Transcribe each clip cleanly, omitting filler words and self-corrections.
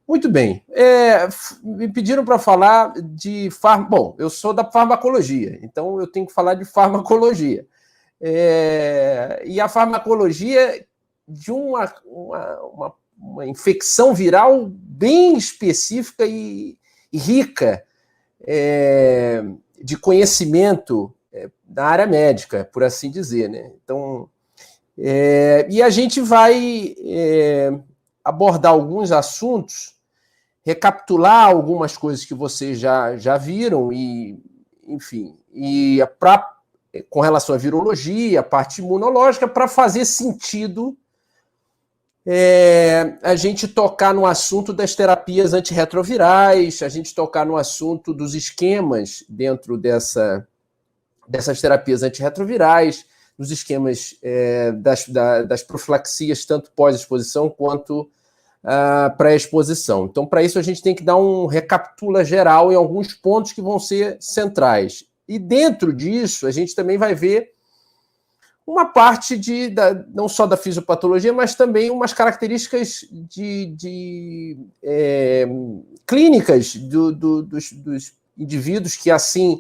Muito bem. Me pediram para falar de Bom, eu sou da farmacologia, então eu tenho que falar de farmacologia. E a farmacologia de uma infecção viral bem específica e rica de conhecimento da área médica, por assim dizer, né? Então, e a gente vai abordar alguns assuntos, recapitular algumas coisas que vocês já viram, enfim, com relação à virologia, a parte imunológica, para fazer sentido a gente tocar no assunto das terapias antirretrovirais, a gente tocar no assunto dos esquemas dentro dessas terapias antirretrovirais, nos esquemas das profilaxias, tanto pós-exposição quanto pré-exposição. Então, para isso, a gente tem que dar um recapitula geral em alguns pontos que vão ser centrais. E dentro disso, a gente também vai ver uma parte não só da fisiopatologia, mas também umas características clínicas dos indivíduos que, assim,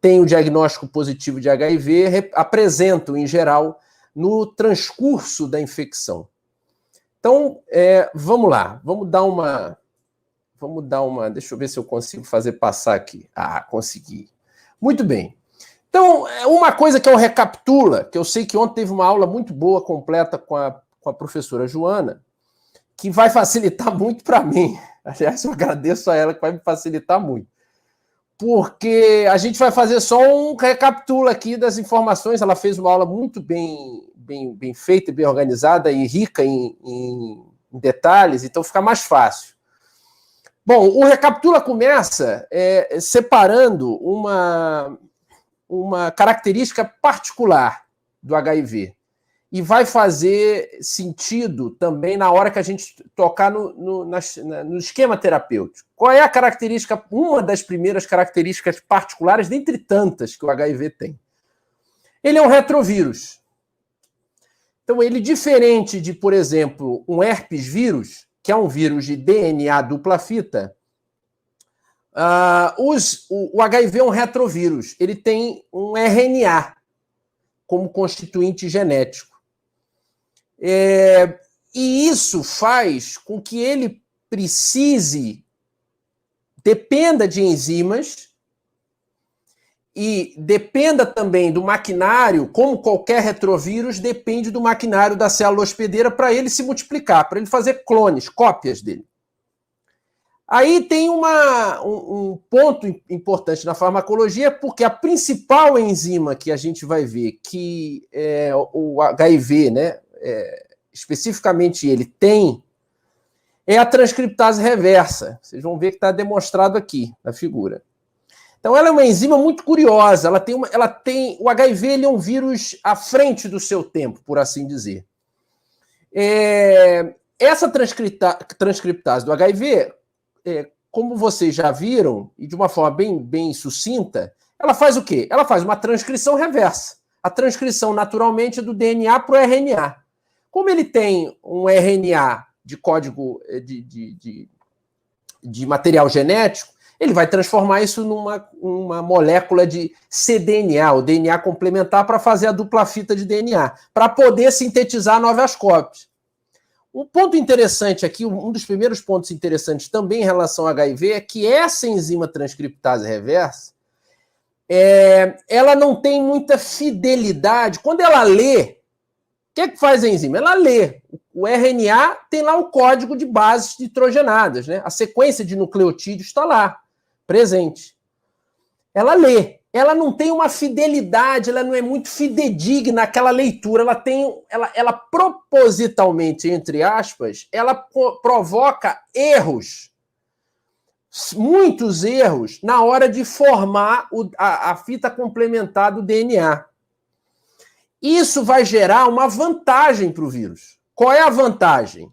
têm o diagnóstico positivo de HIV, apresentam, em geral, no transcurso da infecção. Então, vamos lá, vamos dar uma... Deixa eu ver se eu consigo fazer passar aqui. Consegui. Muito bem. Então, uma coisa que eu recapitula, que eu sei que ontem teve uma aula muito boa, completa, com a professora Joana, que vai facilitar muito para mim. Aliás, eu agradeço a ela, que vai me facilitar muito. Porque a gente vai fazer só um recapitula aqui das informações. Ela fez uma aula muito bem feita, bem organizada e rica em detalhes, então fica mais fácil. Bom, o recapitula começa separando uma característica particular do HIV e vai fazer sentido também na hora que a gente tocar no esquema terapêutico. Qual é a característica, uma das primeiras características particulares, dentre tantas que o HIV tem? Ele é um retrovírus. Então, ele, diferente de, por exemplo, um herpes vírus, que é um vírus de DNA dupla fita, o HIV é um retrovírus. Ele tem um RNA como constituinte genético. E isso faz com que ele dependa de enzimas e dependa também do maquinário, como qualquer retrovírus, depende do maquinário da célula hospedeira para ele se multiplicar, para ele fazer clones, cópias dele. Aí tem um ponto importante na farmacologia, porque a principal enzima que a gente vai ver que o HIV, né, especificamente ele tem, é a transcriptase reversa. Vocês vão ver que está demonstrado aqui na figura. Então, ela é uma enzima muito curiosa. O HIV ele é um vírus à frente do seu tempo, por assim dizer. Essa transcriptase do HIV, como vocês já viram, e de uma forma bem sucinta, ela faz o quê? Ela faz uma transcrição reversa. A transcrição, naturalmente, do DNA para o RNA. Como ele tem um RNA de código de material genético, ele vai transformar isso numa molécula de cDNA, o DNA complementar, para fazer a dupla fita de DNA, para poder sintetizar novas cópias. Um ponto interessante aqui, um dos primeiros pontos interessantes também em relação ao HIV, é que essa enzima transcriptase reversa, ela não tem muita fidelidade. Quando ela lê, o que é que faz a enzima? Ela lê. O RNA tem lá o código de bases nitrogenadas, né? A sequência de nucleotídeos está lá, presente. Ela lê. Ela não tem uma fidelidade, ela não é muito fidedigna aquela leitura. Ela propositalmente, entre aspas, ela provoca erros, muitos erros, na hora de formar a fita complementar do DNA. Isso vai gerar uma vantagem para o vírus. Qual é a vantagem?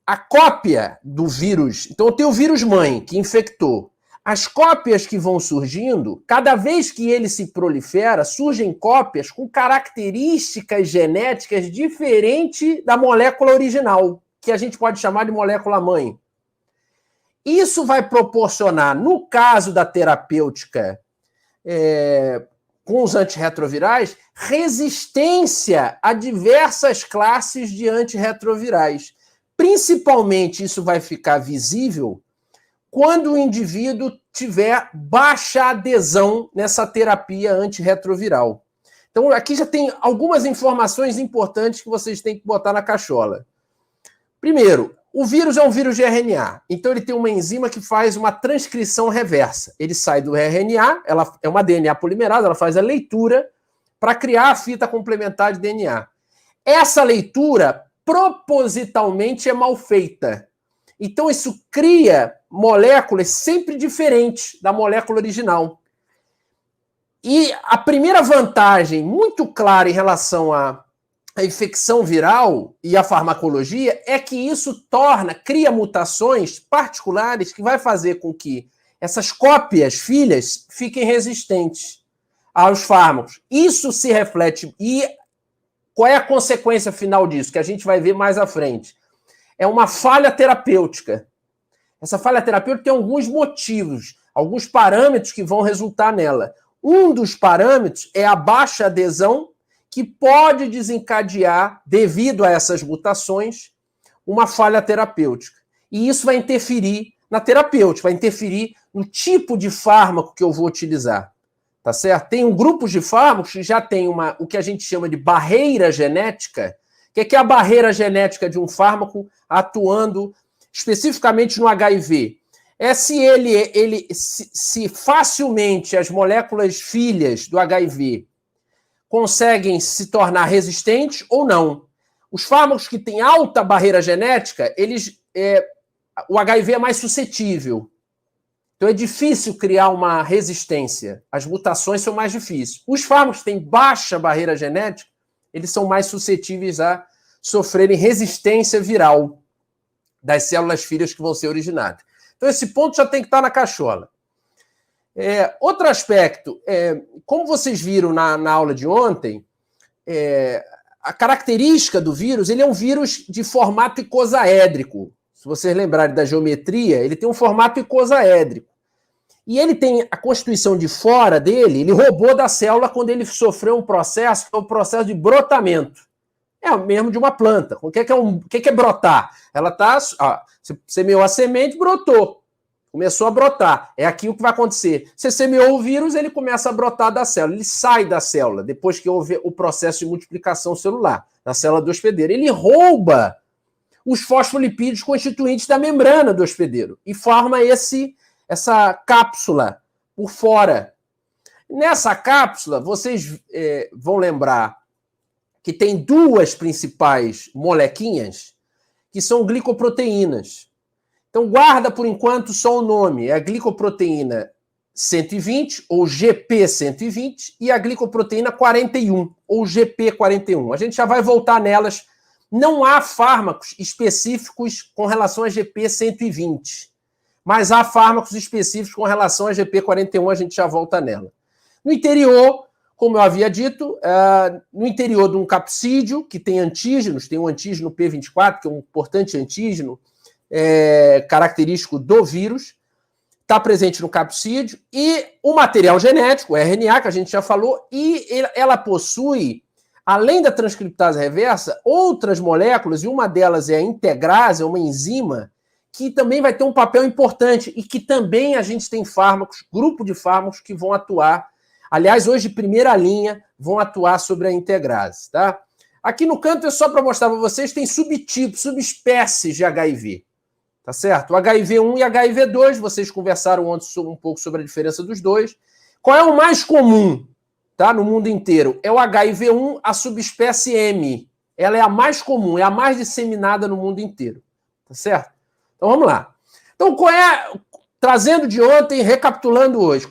A cópia do vírus... Então, tem o vírus mãe, que infectou. As cópias que vão surgindo, cada vez que ele se prolifera, surgem cópias com características genéticas diferentes da molécula original, que a gente pode chamar de molécula mãe. Isso vai proporcionar, no caso da terapêutica com os antirretrovirais, resistência a diversas classes de antirretrovirais. Principalmente isso vai ficar visível quando o indivíduo tiver baixa adesão nessa terapia antirretroviral. Então, aqui já tem algumas informações importantes que vocês têm que botar na cachola. Primeiro, o vírus é um vírus de RNA, então ele tem uma enzima que faz uma transcrição reversa. Ele sai do RNA, ela é uma DNA polimerase, ela faz a leitura para criar a fita complementar de DNA. Essa leitura, propositalmente, é mal feita. Então, isso cria moléculas sempre diferentes da molécula original. E a primeira vantagem muito clara em relação à infecção viral e à farmacologia é que isso cria mutações particulares que vai fazer com que essas cópias filhas fiquem resistentes aos fármacos. Isso se reflete. E qual é a consequência final disso? Que a gente vai ver mais à frente. É uma falha terapêutica. Essa falha terapêutica tem alguns motivos, alguns parâmetros que vão resultar nela. Um dos parâmetros é a baixa adesão, que pode desencadear, devido a essas mutações, uma falha terapêutica. E isso vai interferir na terapêutica, vai interferir no tipo de fármaco que eu vou utilizar. Tá certo? Tem um grupo de fármacos que já tem o que a gente chama de barreira genética. O que é a barreira genética de um fármaco atuando especificamente no HIV? É se facilmente as moléculas filhas do HIV conseguem se tornar resistentes ou não. Os fármacos que têm alta barreira genética, o HIV é mais suscetível. Então é difícil criar uma resistência. As mutações são mais difíceis. Os fármacos que têm baixa barreira genética, eles são mais suscetíveis a sofrerem resistência viral das células filhas que vão ser originadas. Então esse ponto já tem que estar na cachola. Outro aspecto, como vocês viram na aula de ontem, a característica do vírus, ele é um vírus de formato icosaédrico. Se vocês lembrarem da geometria, ele tem um formato icosaédrico. E ele tem a constituição de fora dele, ele roubou da célula quando ele sofreu um processo, que é o processo de brotamento. É o mesmo de uma planta. O que é brotar? Ela está... Você semeou a semente, brotou. Começou a brotar. É aqui o que vai acontecer. Você semeou o vírus, ele começa a brotar da célula. Ele sai da célula, depois que houve o processo de multiplicação celular, na célula do hospedeiro. Ele rouba os fosfolipídios constituintes da membrana do hospedeiro e forma essa cápsula por fora. Nessa cápsula, vocês vão lembrar que tem duas principais molequinhas que são glicoproteínas. Então, guarda, por enquanto, só o nome. É a glicoproteína 120, ou GP120, e a glicoproteína 41, ou GP41. A gente já vai voltar nelas. Não há fármacos específicos com relação a GP120, mas há fármacos específicos com relação a GP41, a gente já volta nela. No interior, como eu havia dito, no interior de um capsídeo, que tem antígenos, tem um antígeno P24, que é um importante antígeno, característico do vírus, está presente no capsídeo, e o material genético, o RNA, que a gente já falou, e ela possui, além da transcriptase reversa, outras moléculas, e uma delas é a integrase, é uma enzima, que também vai ter um papel importante, e que também a gente tem fármacos, grupo de fármacos que vão atuar, aliás, hoje de primeira linha, vão atuar sobre a integrase, tá? Aqui no canto é só para mostrar para vocês, tem subtipos, subespécies de HIV. Tá certo? O HIV1 e HIV2, vocês conversaram ontem um pouco sobre a diferença dos dois. Qual é o mais comum, tá, no mundo inteiro? É o HIV1, a subespécie M. Ela é a mais comum, é a mais disseminada no mundo inteiro. Tá certo? Então vamos lá. Então, trazendo de ontem, recapitulando hoje,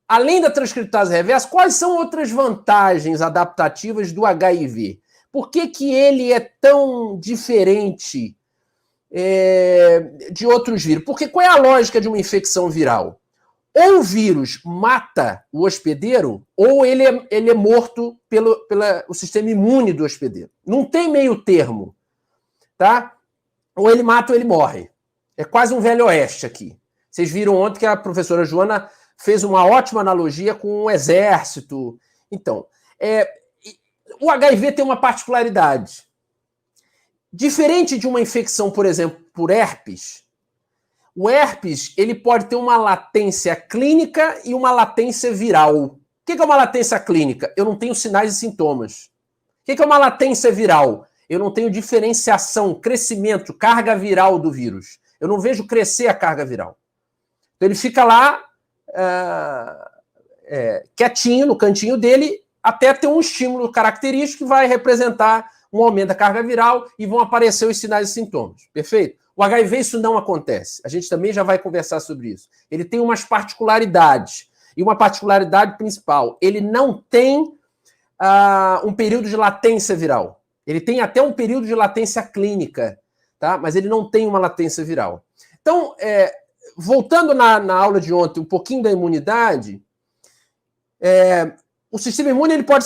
além da transcriptase reversa, quais são outras vantagens adaptativas do HIV? Por que ele é tão diferente de outros vírus? Porque qual é a lógica de uma infecção viral? Ou o vírus mata o hospedeiro, ou ele é morto pelo sistema imune do hospedeiro. Não tem meio termo, tá? Ou ele mata ou ele morre. É quase um velho oeste aqui. Vocês viram ontem que a professora Joana fez uma ótima analogia com o exército. Então, o HIV tem uma particularidade. Diferente de uma infecção, por exemplo, por herpes, o herpes ele pode ter uma latência clínica e uma latência viral. O que é uma latência clínica? Eu não tenho sinais e sintomas. O que é uma latência viral? Eu não tenho diferenciação, crescimento, carga viral do vírus. Eu não vejo crescer a carga viral. Então ele fica lá quietinho no cantinho dele até ter um estímulo característico que vai representar um aumento da carga viral e vão aparecer os sinais e sintomas. Perfeito? O HIV isso não acontece. A gente também já vai conversar sobre isso. Ele tem umas particularidades. E uma particularidade principal, ele não tem um período de latência viral. Ele tem até um período de latência clínica, tá? Mas ele não tem uma latência viral. Então, voltando na aula de ontem, um pouquinho da imunidade, o sistema imune ele pode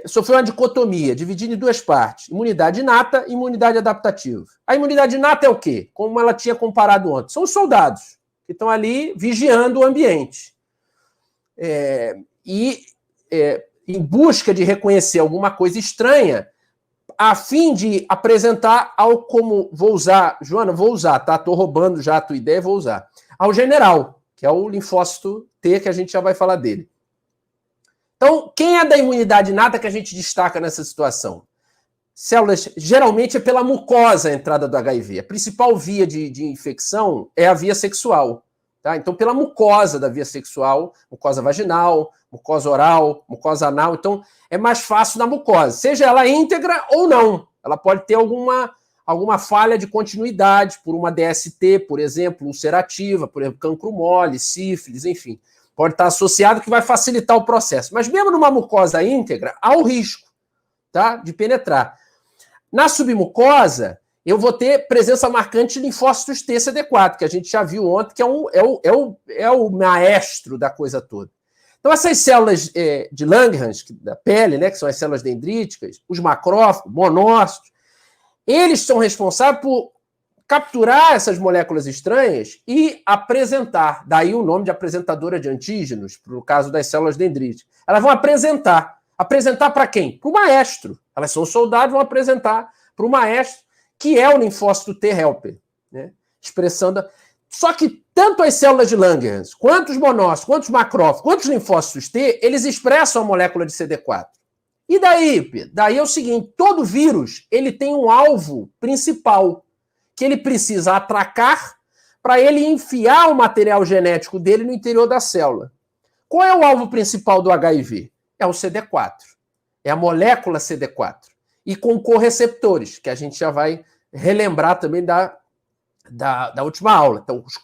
sofrer uma dicotomia, dividido em duas partes: imunidade inata e imunidade adaptativa. A imunidade inata é o quê? Como ela tinha comparado ontem. São os soldados que estão ali vigiando o ambiente. Em busca de reconhecer alguma coisa estranha, a fim de apresentar ao como... Vou usar, Joana, tá? Estou roubando já a tua ideia, vou usar. Ao general, que é o linfócito T, que a gente já vai falar dele. Então, quem é da imunidade inata que a gente destaca nessa situação? Células, geralmente é pela mucosa a entrada do HIV. A principal via de infecção é a via sexual. Tá? Então, pela mucosa da via sexual, mucosa vaginal, mucosa oral, mucosa anal. Então, é mais fácil na mucosa, seja ela íntegra ou não. Ela pode ter alguma falha de continuidade por uma DST, por exemplo, ulcerativa, por exemplo, cancro mole, sífilis, enfim. Pode estar associado que vai facilitar o processo. Mas mesmo numa mucosa íntegra, há o risco, tá, de penetrar. Na submucosa, eu vou ter presença marcante de linfócitos T CD4, que a gente já viu ontem, que é o maestro da coisa toda. Então, essas células de Langerhans, da pele, né, que são as células dendríticas, os macrófagos, monócitos, eles são responsáveis por capturar essas moléculas estranhas e apresentar. Daí o nome de apresentadora de antígenos, no caso das células dendríticas. Elas vão apresentar. Apresentar para quem? Para o maestro. Elas são soldados, vão apresentar para o maestro, que é o linfócito T helper, né? Expressando. Só que tanto as células de Langerhans, quanto os monócitos, quanto os macrófagos, quanto os linfócitos T, eles expressam a molécula de CD4. E daí, Pedro? Daí é o seguinte, todo vírus ele tem um alvo principal que ele precisa atracar para ele enfiar o material genético dele no interior da célula. Qual é o alvo principal do HIV? É o CD4. É a molécula CD4. E com correceptores, que a gente já vai relembrar também da última aula. Então, os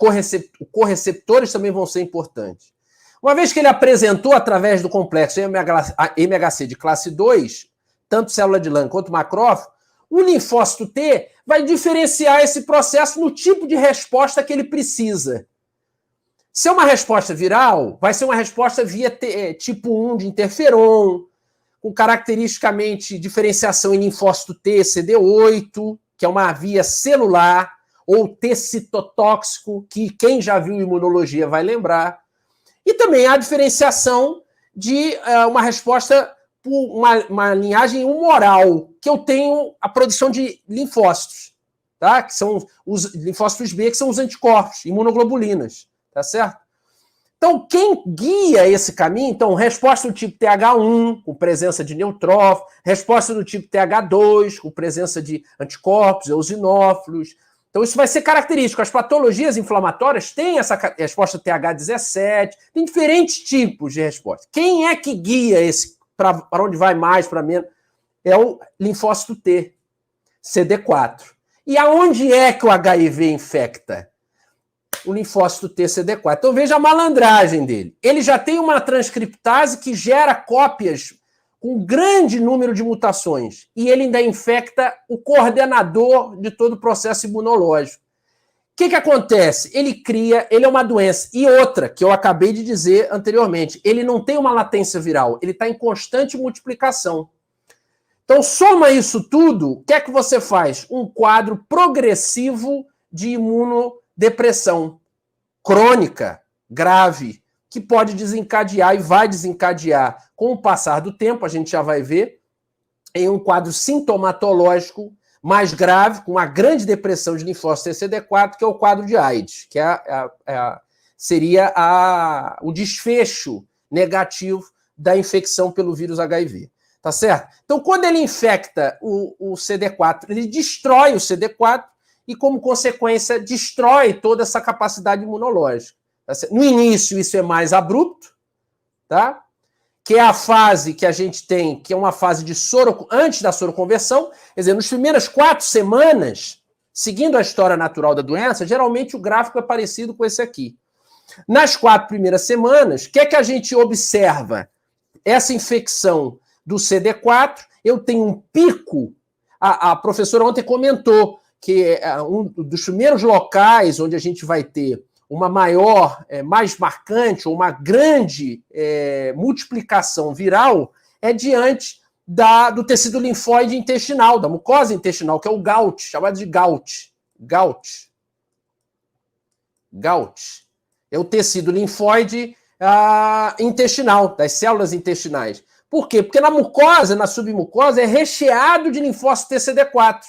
correceptores também vão ser importantes. Uma vez que ele apresentou, através do complexo MHC de classe 2, tanto célula de Langerhans quanto macrófago, o linfócito T vai diferenciar esse processo no tipo de resposta que ele precisa. Se é uma resposta viral, vai ser uma resposta via tipo 1 de interferon, com caracteristicamente diferenciação em linfócito T, CD8, que é uma via celular, ou T citotóxico, que quem já viu imunologia vai lembrar. E também há diferenciação de uma resposta por uma linhagem humoral, que eu tenho a produção de linfócitos, tá? Que são os linfócitos B, que são os anticorpos, imunoglobulinas, tá certo? Então, quem guia esse caminho? Então, resposta do tipo TH1, com presença de neutrófilo, resposta do tipo TH2, com presença de anticorpos, eosinófilos. Então, isso vai ser característico. As patologias inflamatórias têm essa resposta TH17, tem diferentes tipos de resposta. Quem é que guia esse, para onde vai mais, para menos? É o linfócito T, CD4. E aonde é que o HIV infecta? O linfócito T CD4. Então veja a malandragem dele. Ele já tem uma transcriptase que gera cópias com um grande número de mutações. E ele ainda infecta o coordenador de todo o processo imunológico. O que acontece? Ele é uma doença. E outra, que eu acabei de dizer anteriormente, ele não tem uma latência viral, ele está em constante multiplicação. Então, soma isso tudo, o que é que você faz? Um quadro progressivo de imunodepressão crônica, grave, que pode desencadear e vai desencadear com o passar do tempo, a gente já vai ver, em um quadro sintomatológico mais grave, com uma grande depressão de linfócitos TCD4, que é o quadro de AIDS, que seria o desfecho negativo da infecção pelo vírus HIV. Tá certo? Então, quando ele infecta o CD4, ele destrói o CD4 e, como consequência, destrói toda essa capacidade imunológica. Tá certo? No início, isso é mais abrupto, tá? Que é a fase que a gente tem, que é uma fase de antes da soroconversão, quer dizer, nas primeiras 4 semanas, seguindo a história natural da doença, geralmente o gráfico é parecido com esse aqui. Nas 4 primeiras semanas, o que é que a gente observa? Essa infecção do CD4, eu tenho um pico, a professora ontem comentou que um dos primeiros locais onde a gente vai ter uma maior, mais marcante, ou uma grande multiplicação viral é diante do tecido linfóide intestinal, da mucosa intestinal, que é o GAUT, chamado de GAUT. GAUT. É o tecido linfóide intestinal, das células intestinais. Por quê? Porque na mucosa, na submucosa, é recheado de linfócito TCD4.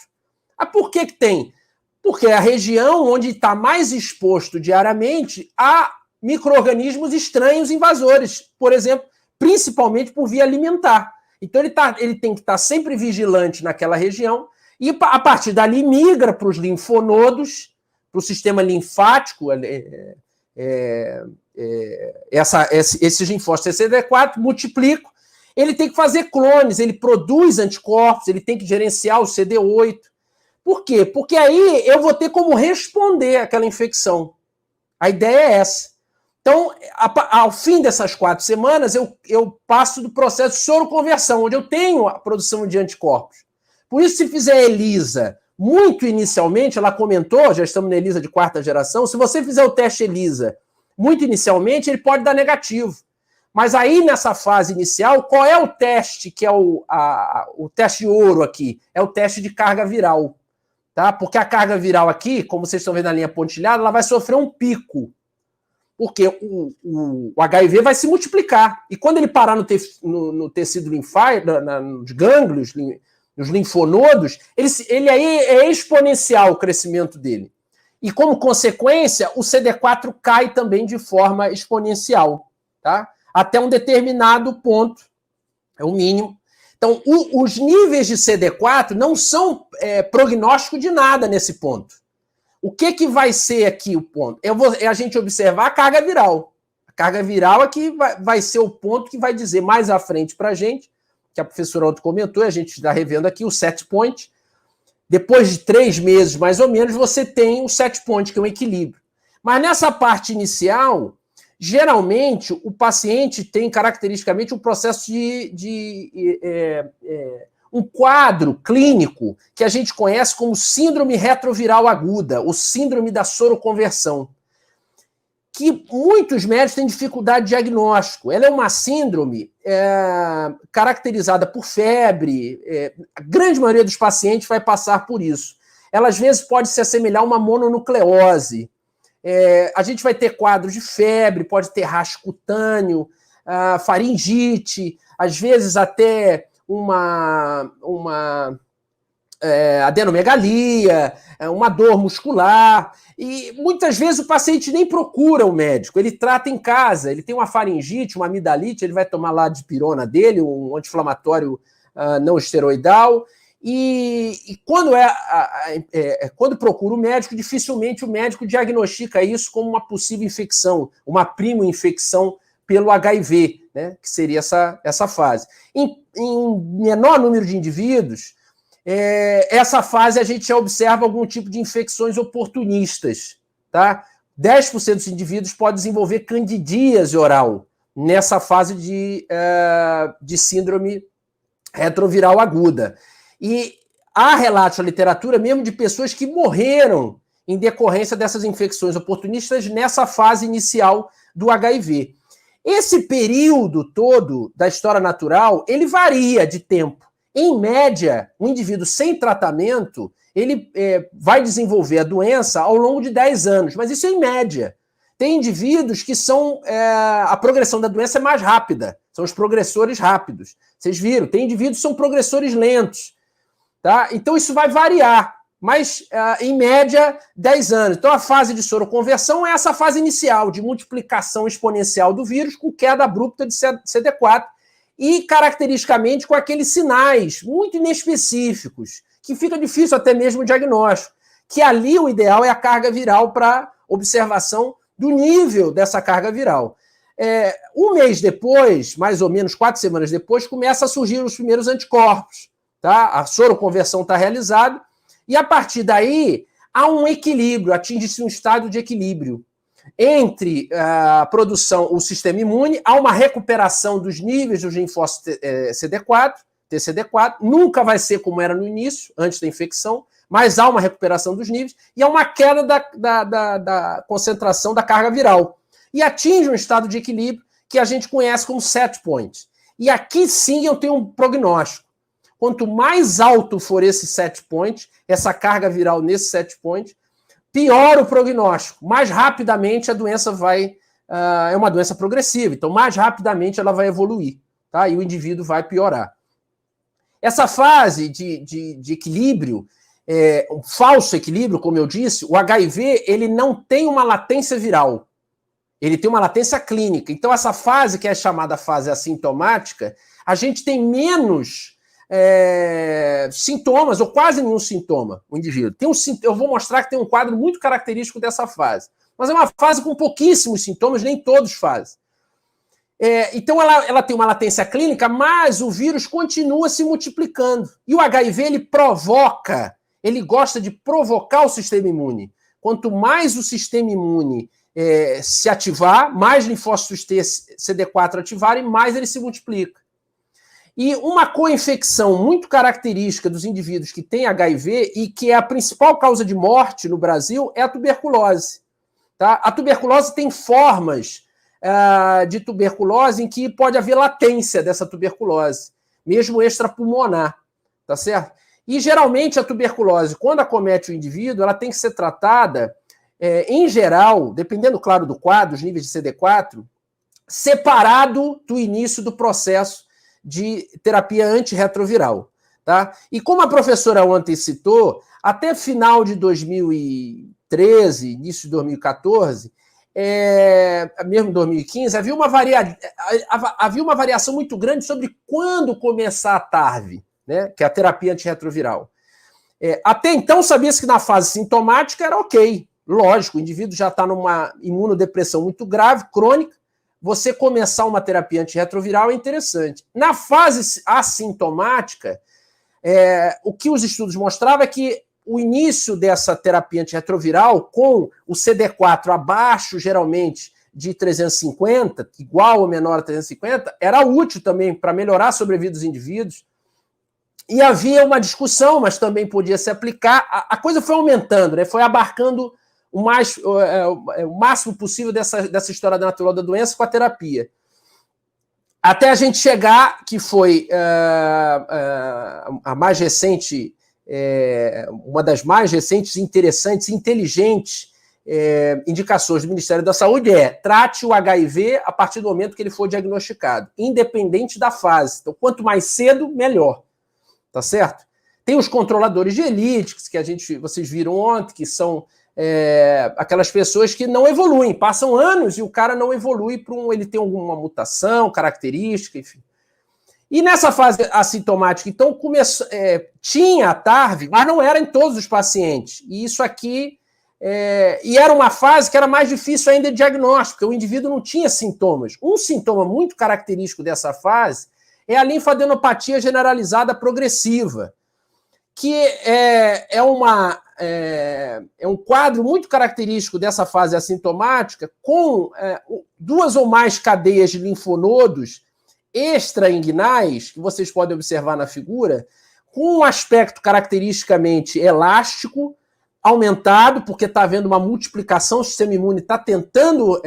Por que tem? Porque é a região onde está mais exposto diariamente a micro-organismos estranhos invasores, por exemplo, principalmente por via alimentar. Então ele tem que estar sempre vigilante naquela região e a partir dali migra para os linfonodos, para o sistema linfático, esses linfócitos TCD4 multiplicam. Ele tem que fazer clones, ele produz anticorpos, ele tem que gerenciar o CD8. Por quê? Porque aí eu vou ter como responder àquela infecção. A ideia é essa. Então, ao fim dessas 4 semanas, eu passo do processo de soroconversão, onde eu tenho a produção de anticorpos. Por isso, se fizer a ELISA muito inicialmente, ela comentou, já estamos na ELISA de 4ª geração, se você fizer o teste ELISA muito inicialmente, ele pode dar negativo. Mas aí, nessa fase inicial, qual é o teste que é o teste ouro aqui? É o teste de carga viral. Tá? Porque a carga viral aqui, como vocês estão vendo na linha pontilhada, ela vai sofrer um pico. Porque o HIV vai se multiplicar. E quando ele parar no tecido linfático, nos gânglios, nos linfonodos, ele aí é exponencial o crescimento dele. E como consequência, o CD4 cai também de forma exponencial. Tá? Até um determinado ponto, é o mínimo. Então, os níveis de CD4 não são prognóstico de nada nesse ponto. O que vai ser aqui o ponto? É a gente observar a carga viral. A carga viral é que vai ser o ponto que vai dizer mais à frente para a gente, que a professora ontem comentou, a gente está revendo aqui o set point. Depois de 3 meses, mais ou menos, você tem o set point, que é um equilíbrio. Mas nessa parte inicial, geralmente, o paciente tem caracteristicamente um processo um quadro clínico que a gente conhece como síndrome retroviral aguda, ou síndrome da soroconversão, que muitos médicos têm dificuldade de diagnóstico. Ela é uma síndrome caracterizada por febre, a grande maioria dos pacientes vai passar por isso. Ela, às vezes, pode se assemelhar a uma mononucleose. A gente vai ter quadros de febre, pode ter rasgo cutâneo, faringite, às vezes até uma adenomegalia, uma dor muscular, e muitas vezes o paciente nem procura o médico, ele trata em casa, ele tem uma faringite, uma amidalite, ele vai tomar lá de pirona dele, um anti-inflamatório não esteroidal, e quando procura o médico, dificilmente o médico diagnostica isso como uma possível infecção, uma primo-infecção pelo HIV, né, que seria essa fase. Em menor número de indivíduos, essa fase a gente já observa algum tipo de infecções oportunistas. Tá? 10% dos indivíduos podem desenvolver candidíase oral nessa fase de síndrome retroviral aguda. E há relatos na literatura mesmo de pessoas que morreram em decorrência dessas infecções oportunistas nessa fase inicial do HIV. Esse período todo da história natural, ele varia de tempo. Em média, um indivíduo sem tratamento, ele vai desenvolver a doença ao longo de 10 anos, mas isso é em média. Tem indivíduos que a progressão da doença é mais rápida, são os progressores rápidos. Vocês viram, tem indivíduos que são progressores lentos. Tá? Então isso vai variar, mas em média 10 anos. Então a fase de soroconversão é essa fase inicial de multiplicação exponencial do vírus com queda abrupta de CD4 e caracteristicamente com aqueles sinais muito inespecíficos, que fica difícil até mesmo o diagnóstico, que ali o ideal é a carga viral para observação do nível dessa carga viral. Um mês depois, mais ou menos 4 semanas depois, começa a surgir os primeiros anticorpos. Tá? A soroconversão está realizada, e a partir daí há um equilíbrio, atinge-se um estado de equilíbrio entre a produção, o sistema imune, há uma recuperação dos níveis dos linfócitos TCD4, nunca vai ser como era no início, antes da infecção, mas há uma recuperação dos níveis, e há uma queda da concentração da carga viral. E atinge um estado de equilíbrio que a gente conhece como set point. E aqui sim eu tenho um prognóstico. Quanto mais alto for esse set point, essa carga viral nesse set point, pior o prognóstico. Mais rapidamente a doença vai... é uma doença progressiva, então mais rapidamente ela vai evoluir, tá? E o indivíduo vai piorar. Essa fase de equilíbrio, um falso equilíbrio, como eu disse, o HIV ele não tem uma latência viral, ele tem uma latência clínica. Então essa fase, que é chamada fase assintomática, a gente tem menos sintomas, ou quase nenhum sintoma, o indivíduo. Eu vou mostrar que tem um quadro muito característico dessa fase, mas é uma fase com pouquíssimos sintomas, nem todos fazem. Então ela tem uma latência clínica, mas o vírus continua se multiplicando. E o HIV, ele gosta de provocar o sistema imune. Quanto mais o sistema imune se ativar, mais linfócitos T, CD4 ativarem, mais ele se multiplica. E uma co-infecção muito característica dos indivíduos que têm HIV e que é a principal causa de morte no Brasil é a tuberculose. Tá? A tuberculose tem formas de tuberculose em que pode haver latência dessa tuberculose, mesmo extrapulmonar, tá certo? E geralmente a tuberculose, quando acomete o indivíduo, ela tem que ser tratada, em geral, dependendo, claro, do quadro, os níveis de CD4, separado do início do processo de terapia antirretroviral, tá? E como a professora ontem citou, até final de 2013, início de 2014, mesmo 2015, havia uma variação muito grande sobre quando começar a TARV, né, que é a terapia antirretroviral. Até então, sabia-se que na fase sintomática era ok, lógico, o indivíduo já está numa imunodepressão muito grave, crônica, você começar uma terapia antirretroviral é interessante. Na fase assintomática, o que os estudos mostravam é que o início dessa terapia antirretroviral, com o CD4 abaixo, geralmente, de 350, igual ou menor a 350, era útil também para melhorar a sobrevida dos indivíduos. E havia uma discussão, mas também podia se aplicar. A coisa foi aumentando, né? Foi abarcando o máximo possível dessa história natural da doença com a terapia. Até a gente chegar, que foi a mais recente, uma das mais recentes, interessantes, inteligentes indicações do Ministério da Saúde trate o HIV a partir do momento que ele for diagnosticado, independente da fase. Então, quanto mais cedo, melhor. Tá certo? Tem os controladores de elite, que vocês viram ontem, que são aquelas pessoas que não evoluem, passam anos e o cara não evolui ele tem alguma mutação, característica, enfim. E nessa fase assintomática, então, tinha a TARV, mas não era em todos os pacientes. E isso aqui, e era uma fase que era mais difícil ainda de diagnóstico, porque o indivíduo não tinha sintomas. Um sintoma muito característico dessa fase é a linfadenopatia generalizada progressiva, que é um quadro muito característico dessa fase assintomática, com 2 ou mais cadeias de linfonodos extrainguinais, que vocês podem observar na figura, com um aspecto caracteristicamente elástico, aumentado, porque está havendo uma multiplicação, o sistema imune está tentando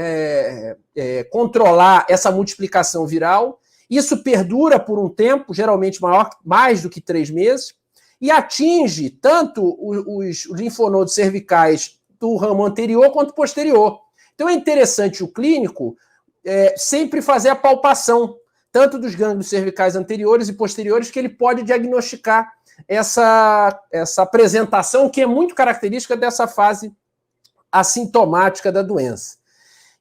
controlar essa multiplicação viral. Isso perdura por um tempo, geralmente mais do que 3 meses, e atinge tanto os linfonodos cervicais do ramo anterior quanto posterior. Então é interessante o clínico sempre fazer a palpação, tanto dos gânglios cervicais anteriores e posteriores, que ele pode diagnosticar essa apresentação que é muito característica dessa fase assintomática da doença.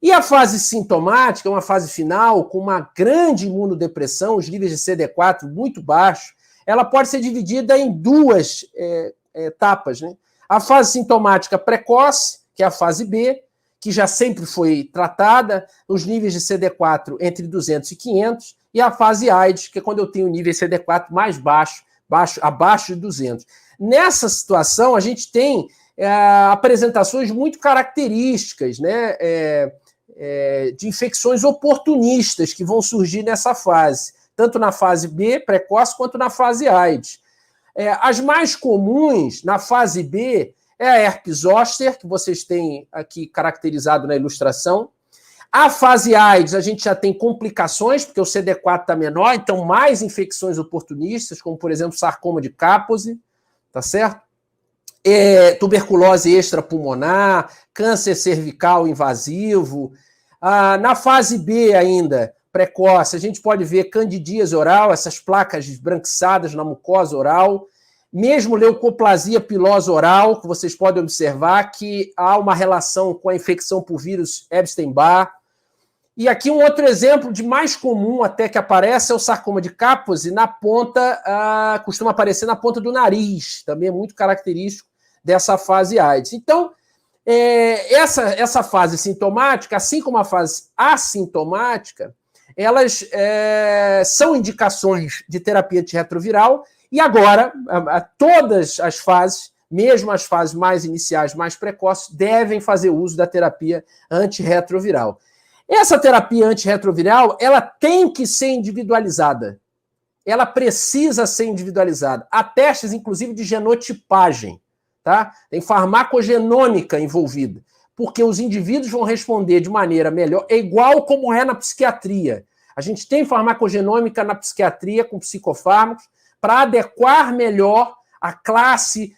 E a fase sintomática é uma fase final com uma grande imunodepressão, os níveis de CD4 muito baixos. Ela pode ser dividida em duas etapas, né? A fase sintomática precoce, que é a fase B, que já sempre foi tratada, os níveis de CD4 entre 200 e 500, e a fase AIDS, que é quando eu tenho nível de CD4 mais baixo, abaixo de 200. Nessa situação, a gente tem apresentações muito características, né, de infecções oportunistas que vão surgir nessa fase, tanto na fase B, precoce, quanto na fase AIDS. As mais comuns, na fase B, é a herpes zoster, que vocês têm aqui caracterizado na ilustração. A fase AIDS, a gente já tem complicações, porque o CD4 está menor, então mais infecções oportunistas, como, por exemplo, sarcoma de Kaposi, tá certo? Tuberculose extrapulmonar, câncer cervical invasivo. Na fase B ainda, precoce, a gente pode ver candidíase oral, essas placas esbranquiçadas na mucosa oral, mesmo leucoplasia pilosa oral, que vocês podem observar que há uma relação com a infecção por vírus Epstein-Barr. E aqui um outro exemplo de mais comum até que aparece é o sarcoma de Kaposi na ponta, costuma aparecer na ponta do nariz, também é muito característico dessa fase AIDS. Então, essa fase sintomática, assim como a fase assintomática, elas são indicações de terapia antirretroviral, e agora todas as fases, mesmo as fases mais iniciais, mais precoces, devem fazer uso da terapia antirretroviral. Essa terapia antirretroviral, ela tem que ser individualizada. Ela precisa ser individualizada. Há testes, inclusive, de genotipagem, tá? Tem farmacogenômica envolvida, porque os indivíduos vão responder de maneira melhor, igual como é na psiquiatria. A gente tem farmacogenômica na psiquiatria com psicofármacos para adequar melhor a classe,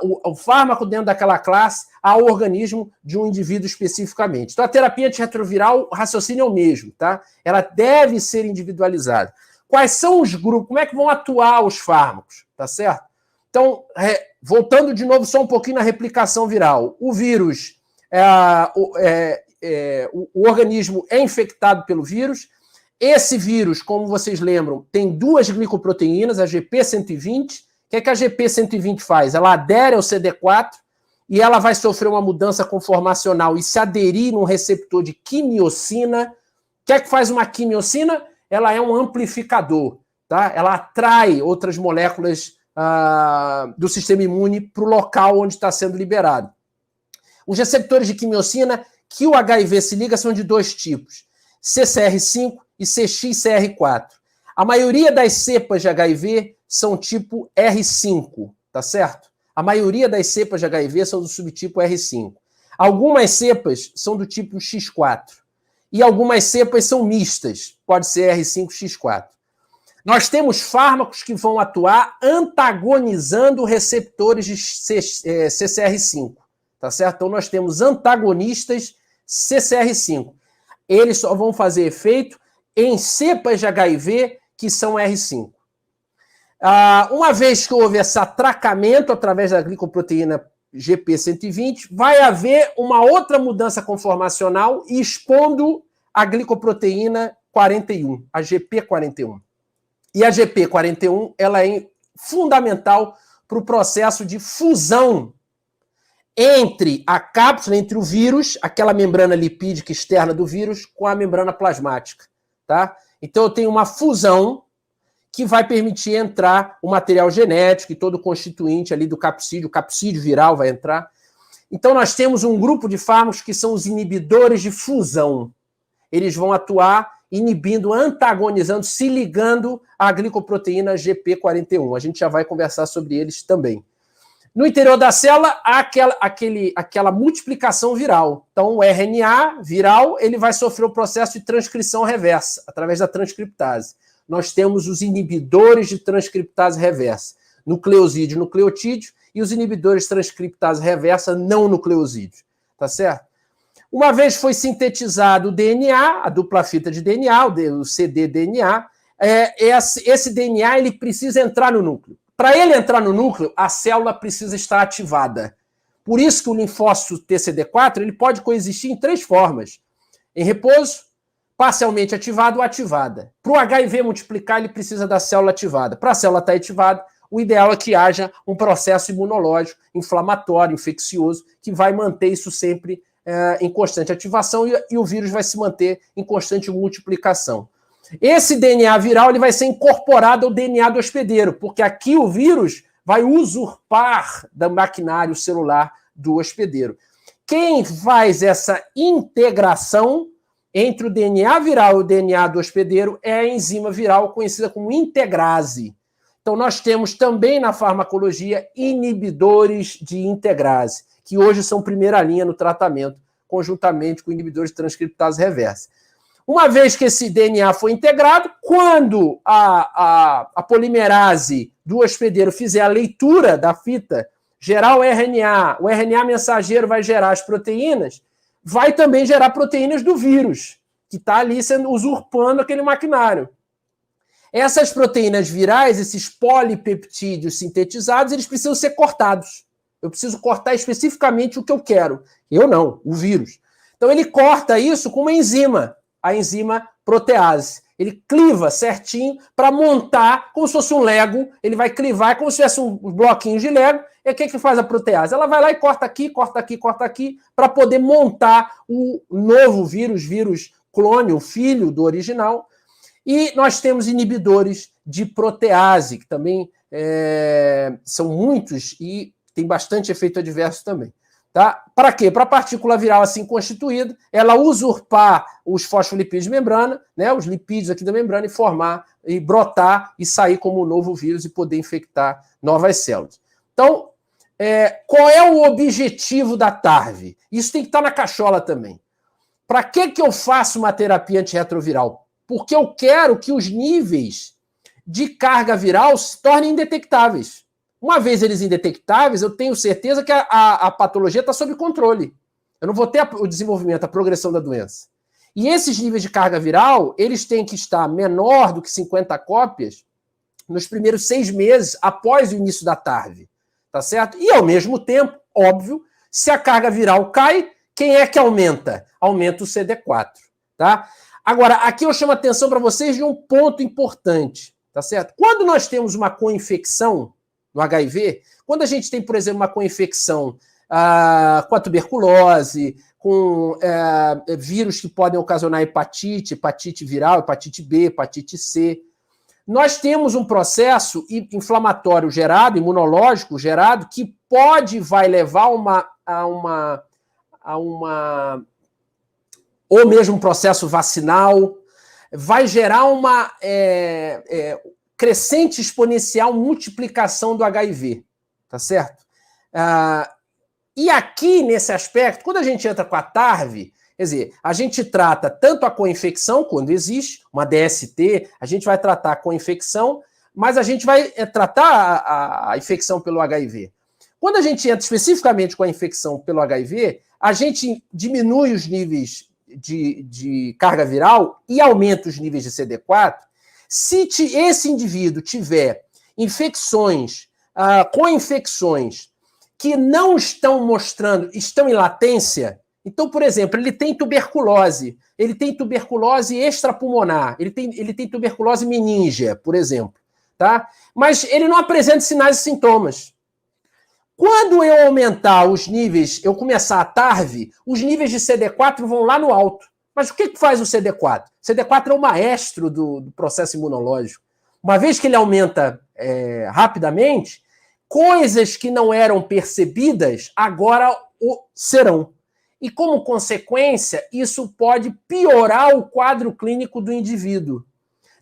o fármaco dentro daquela classe ao organismo de um indivíduo especificamente. Então, a terapia antirretroviral, o raciocínio é o mesmo, tá? Ela deve ser individualizada. Quais são os grupos? Como é que vão atuar os fármacos? Tá certo? Então, voltando de novo só um pouquinho na replicação viral. O vírus, o organismo é infectado pelo vírus. Esse vírus, como vocês lembram, tem duas glicoproteínas, a GP120. O que a GP120 faz? Ela adere ao CD4 e ela vai sofrer uma mudança conformacional e se aderir num receptor de quimiocina. O que faz uma quimiocina? Ela é um amplificador, tá? Ela atrai outras moléculas do sistema imune para o local onde está sendo liberado. Os receptores de quimiocina que o HIV se liga são de dois tipos, CCR5 e CXCR4. A maioria das cepas de HIV são tipo R5, tá certo? A maioria das cepas de HIV são do subtipo R5. Algumas cepas são do tipo X4. E algumas cepas são mistas, pode ser R5, X4. Nós temos fármacos que vão atuar antagonizando receptores de CCR5, tá certo? Então nós temos antagonistas CCR5. Eles só vão fazer efeito em cepas de HIV que são R5. Uma vez que houve esse atracamento através da glicoproteína GP120, vai haver uma outra mudança conformacional expondo a glicoproteína 41, a GP41. E a GP41 ela é fundamental para o processo de fusão entre a cápsula, entre o vírus, aquela membrana lipídica externa do vírus, com a membrana plasmática, tá? Então eu tenho uma fusão que vai permitir entrar o material genético e todo o constituinte ali do capsídeo, o capsídeo viral vai entrar. Então nós temos um grupo de fármacos que são os inibidores de fusão. Eles vão atuar inibindo, antagonizando, se ligando à glicoproteína GP41. A gente já vai conversar sobre eles também. No interior da célula, há aquela multiplicação viral. Então, o RNA viral ele vai sofrer o processo de transcrição reversa, através da transcriptase. Nós temos os inibidores de transcriptase reversa. nucleosídeo, nucleotídeo, e os inibidores de transcriptase reversa não nucleosídeo, tá certo? Uma vez foi sintetizado o DNA, a dupla fita de DNA, o cDNA, esse DNA ele precisa entrar no núcleo. Para ele entrar no núcleo, a célula precisa estar ativada. Por isso que o linfócito TCD4 ele pode coexistir em 3 formas. Em repouso, parcialmente ativado ou ativada. Para o HIV multiplicar, ele precisa da célula ativada. Para a célula estar ativada, o ideal é que haja um processo imunológico, inflamatório, infeccioso, que vai manter isso sempre em constante ativação e o vírus vai se manter em constante multiplicação. Esse DNA viral ele vai ser incorporado ao DNA do hospedeiro, porque aqui o vírus vai usurpar do maquinário celular do hospedeiro. Quem faz essa integração entre o DNA viral e o DNA do hospedeiro é a enzima viral conhecida como integrase. Então, nós temos também na farmacologia inibidores de integrase, que hoje são primeira linha no tratamento, conjuntamente com inibidores de transcriptase reversa. Uma vez que esse DNA foi integrado, quando a polimerase do hospedeiro fizer a leitura da fita, gerar o RNA mensageiro vai gerar as proteínas, vai também gerar proteínas do vírus, que está ali usurpando aquele maquinário. Essas proteínas virais, esses polipeptídeos sintetizados, eles precisam ser cortados. Eu preciso cortar especificamente o que eu quero. Eu não, o vírus. Então ele corta isso com uma enzima, a enzima protease. Ele cliva certinho para montar, como se fosse um Lego, ele vai clivar, como se tivesse um bloquinho de Lego. E o que faz a protease? Ela vai lá e corta aqui, para poder montar o novo vírus clone, o filho do original. E nós temos inibidores de protease, que também são muitos e tem bastante efeito adverso também. Tá? Para quê? Para a partícula viral assim constituída, ela usurpar os fosfolipídios de membrana, né, os lipídios aqui da membrana, e formar, e brotar, e sair como um novo vírus e poder infectar novas células. Então, qual é o objetivo da TARV? Isso tem que estar na cachola também. Para que eu faço uma terapia antirretroviral? Porque eu quero que os níveis de carga viral se tornem indetectáveis. Uma vez eles indetectáveis, eu tenho certeza que a patologia está sob controle. Eu não vou ter o desenvolvimento, a progressão da doença. E esses níveis de carga viral, eles têm que estar menor do que 50 cópias nos primeiros 6 meses após o início da TARV. Tá certo? E, ao mesmo tempo, óbvio, se a carga viral cai, quem é que aumenta? Aumenta o CD4. Tá? Agora, aqui eu chamo a atenção para vocês de um ponto importante. Tá certo? Quando nós temos uma co-infecção no HIV, quando a gente tem, por exemplo, uma co-infecção com a tuberculose, com vírus que podem ocasionar hepatite viral, hepatite B, hepatite C, nós temos um processo inflamatório gerado, imunológico gerado, que vai levar ou mesmo um processo vacinal, vai gerar uma crescente exponencial multiplicação do HIV, tá certo? E aqui, nesse aspecto, quando a gente entra com a TARV, quer dizer, a gente trata tanto a co-infecção, quando existe, uma DST, a gente vai tratar a co-infecção, mas a gente vai tratar a infecção pelo HIV. Quando a gente entra especificamente com a infecção pelo HIV, a gente diminui os níveis de carga viral e aumenta os níveis de CD4. Se esse indivíduo tiver infecções, co-infecções, que não estão mostrando, estão em latência, então, por exemplo, ele tem tuberculose extrapulmonar, ele tem tuberculose meníngea, por exemplo, tá? Mas ele não apresenta sinais e sintomas. Quando eu aumentar os níveis, eu começar a TARV, os níveis de CD4 vão lá no alto. Mas o que faz o CD4? O CD4 é o maestro do processo imunológico. Uma vez que ele aumenta rapidamente, coisas que não eram percebidas agora serão. E, como consequência, isso pode piorar o quadro clínico do indivíduo.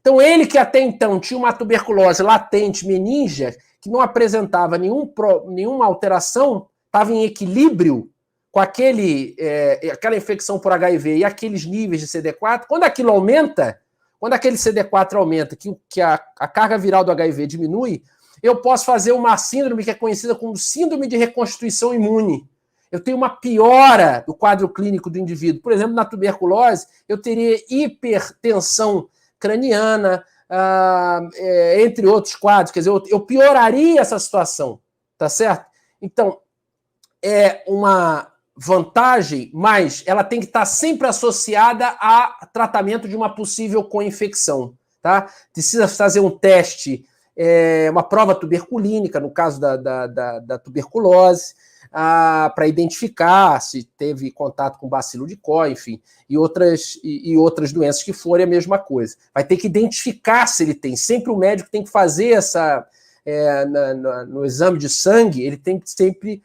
Então, ele que até então tinha uma tuberculose latente meníngea, que não apresentava nenhuma alteração, estava em equilíbrio com aquela infecção por HIV e aqueles níveis de CD4, quando aquilo aumenta, quando aquele CD4 aumenta, que a carga viral do HIV diminui, eu posso fazer uma síndrome que é conhecida como síndrome de reconstituição imune. Eu tenho uma piora do quadro clínico do indivíduo. Por exemplo, na tuberculose, eu teria hipertensão craniana, entre outros quadros. Quer dizer, eu pioraria essa situação, tá certo? Então, é uma vantagem, mas ela tem que estar sempre associada a tratamento de uma possível co-infecção, tá? Precisa fazer um teste, uma prova tuberculínica, no caso da tuberculose, para identificar se teve contato com bacilo de Koch, enfim, e outras doenças que forem a mesma coisa. Vai ter que identificar se ele tem. Sempre o médico tem que fazer no exame de sangue, ele tem que sempre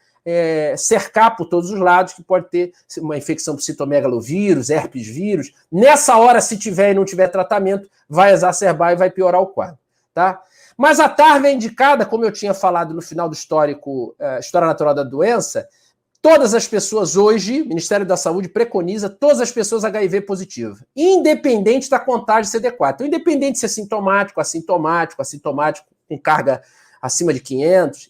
cercar por todos os lados que pode ter uma infecção por citomegalovírus, herpes vírus. Nessa hora, se tiver e não tiver tratamento, vai exacerbar e vai piorar o quadro, tá? Mas a TARV é indicada, como eu tinha falado no final do histórico, História Natural da Doença, todas as pessoas hoje, o Ministério da Saúde preconiza todas as pessoas HIV positivas, independente da contagem CD4. Então, independente de ser sintomático, assintomático com carga acima de 500.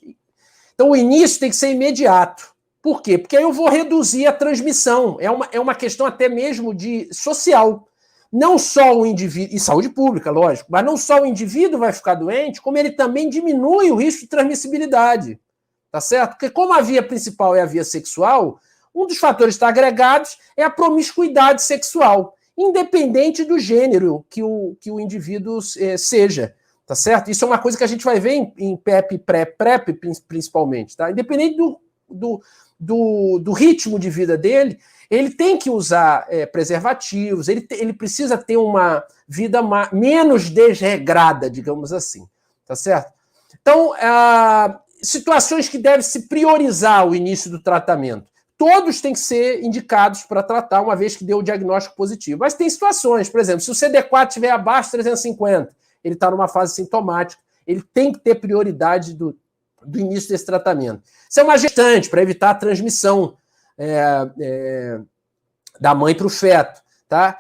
Então, o início tem que ser imediato. Por quê? Porque aí eu vou reduzir a transmissão. É uma questão até mesmo de social. Não só o indivíduo, e saúde pública, lógico, mas não só o indivíduo vai ficar doente, como ele também diminui o risco de transmissibilidade, tá certo? Porque como a via principal é a via sexual, um dos fatores que está agregados é a promiscuidade sexual, independente do gênero que o indivíduo seja, tá certo? Isso é uma coisa que a gente vai ver em PrEP, PrEP principalmente, tá? Independente do ritmo de vida dele, ele tem que usar preservativos, ele precisa ter uma vida menos desregrada, digamos assim, tá certo? Então, situações que deve se priorizar o início do tratamento. Todos têm que ser indicados para tratar, uma vez que deu o diagnóstico positivo. Mas tem situações, por exemplo, se o CD4 estiver abaixo de 350, ele está numa fase sintomática, ele tem que ter prioridade do início desse tratamento. Isso é uma gestante para evitar a transmissão da mãe para o feto, tá?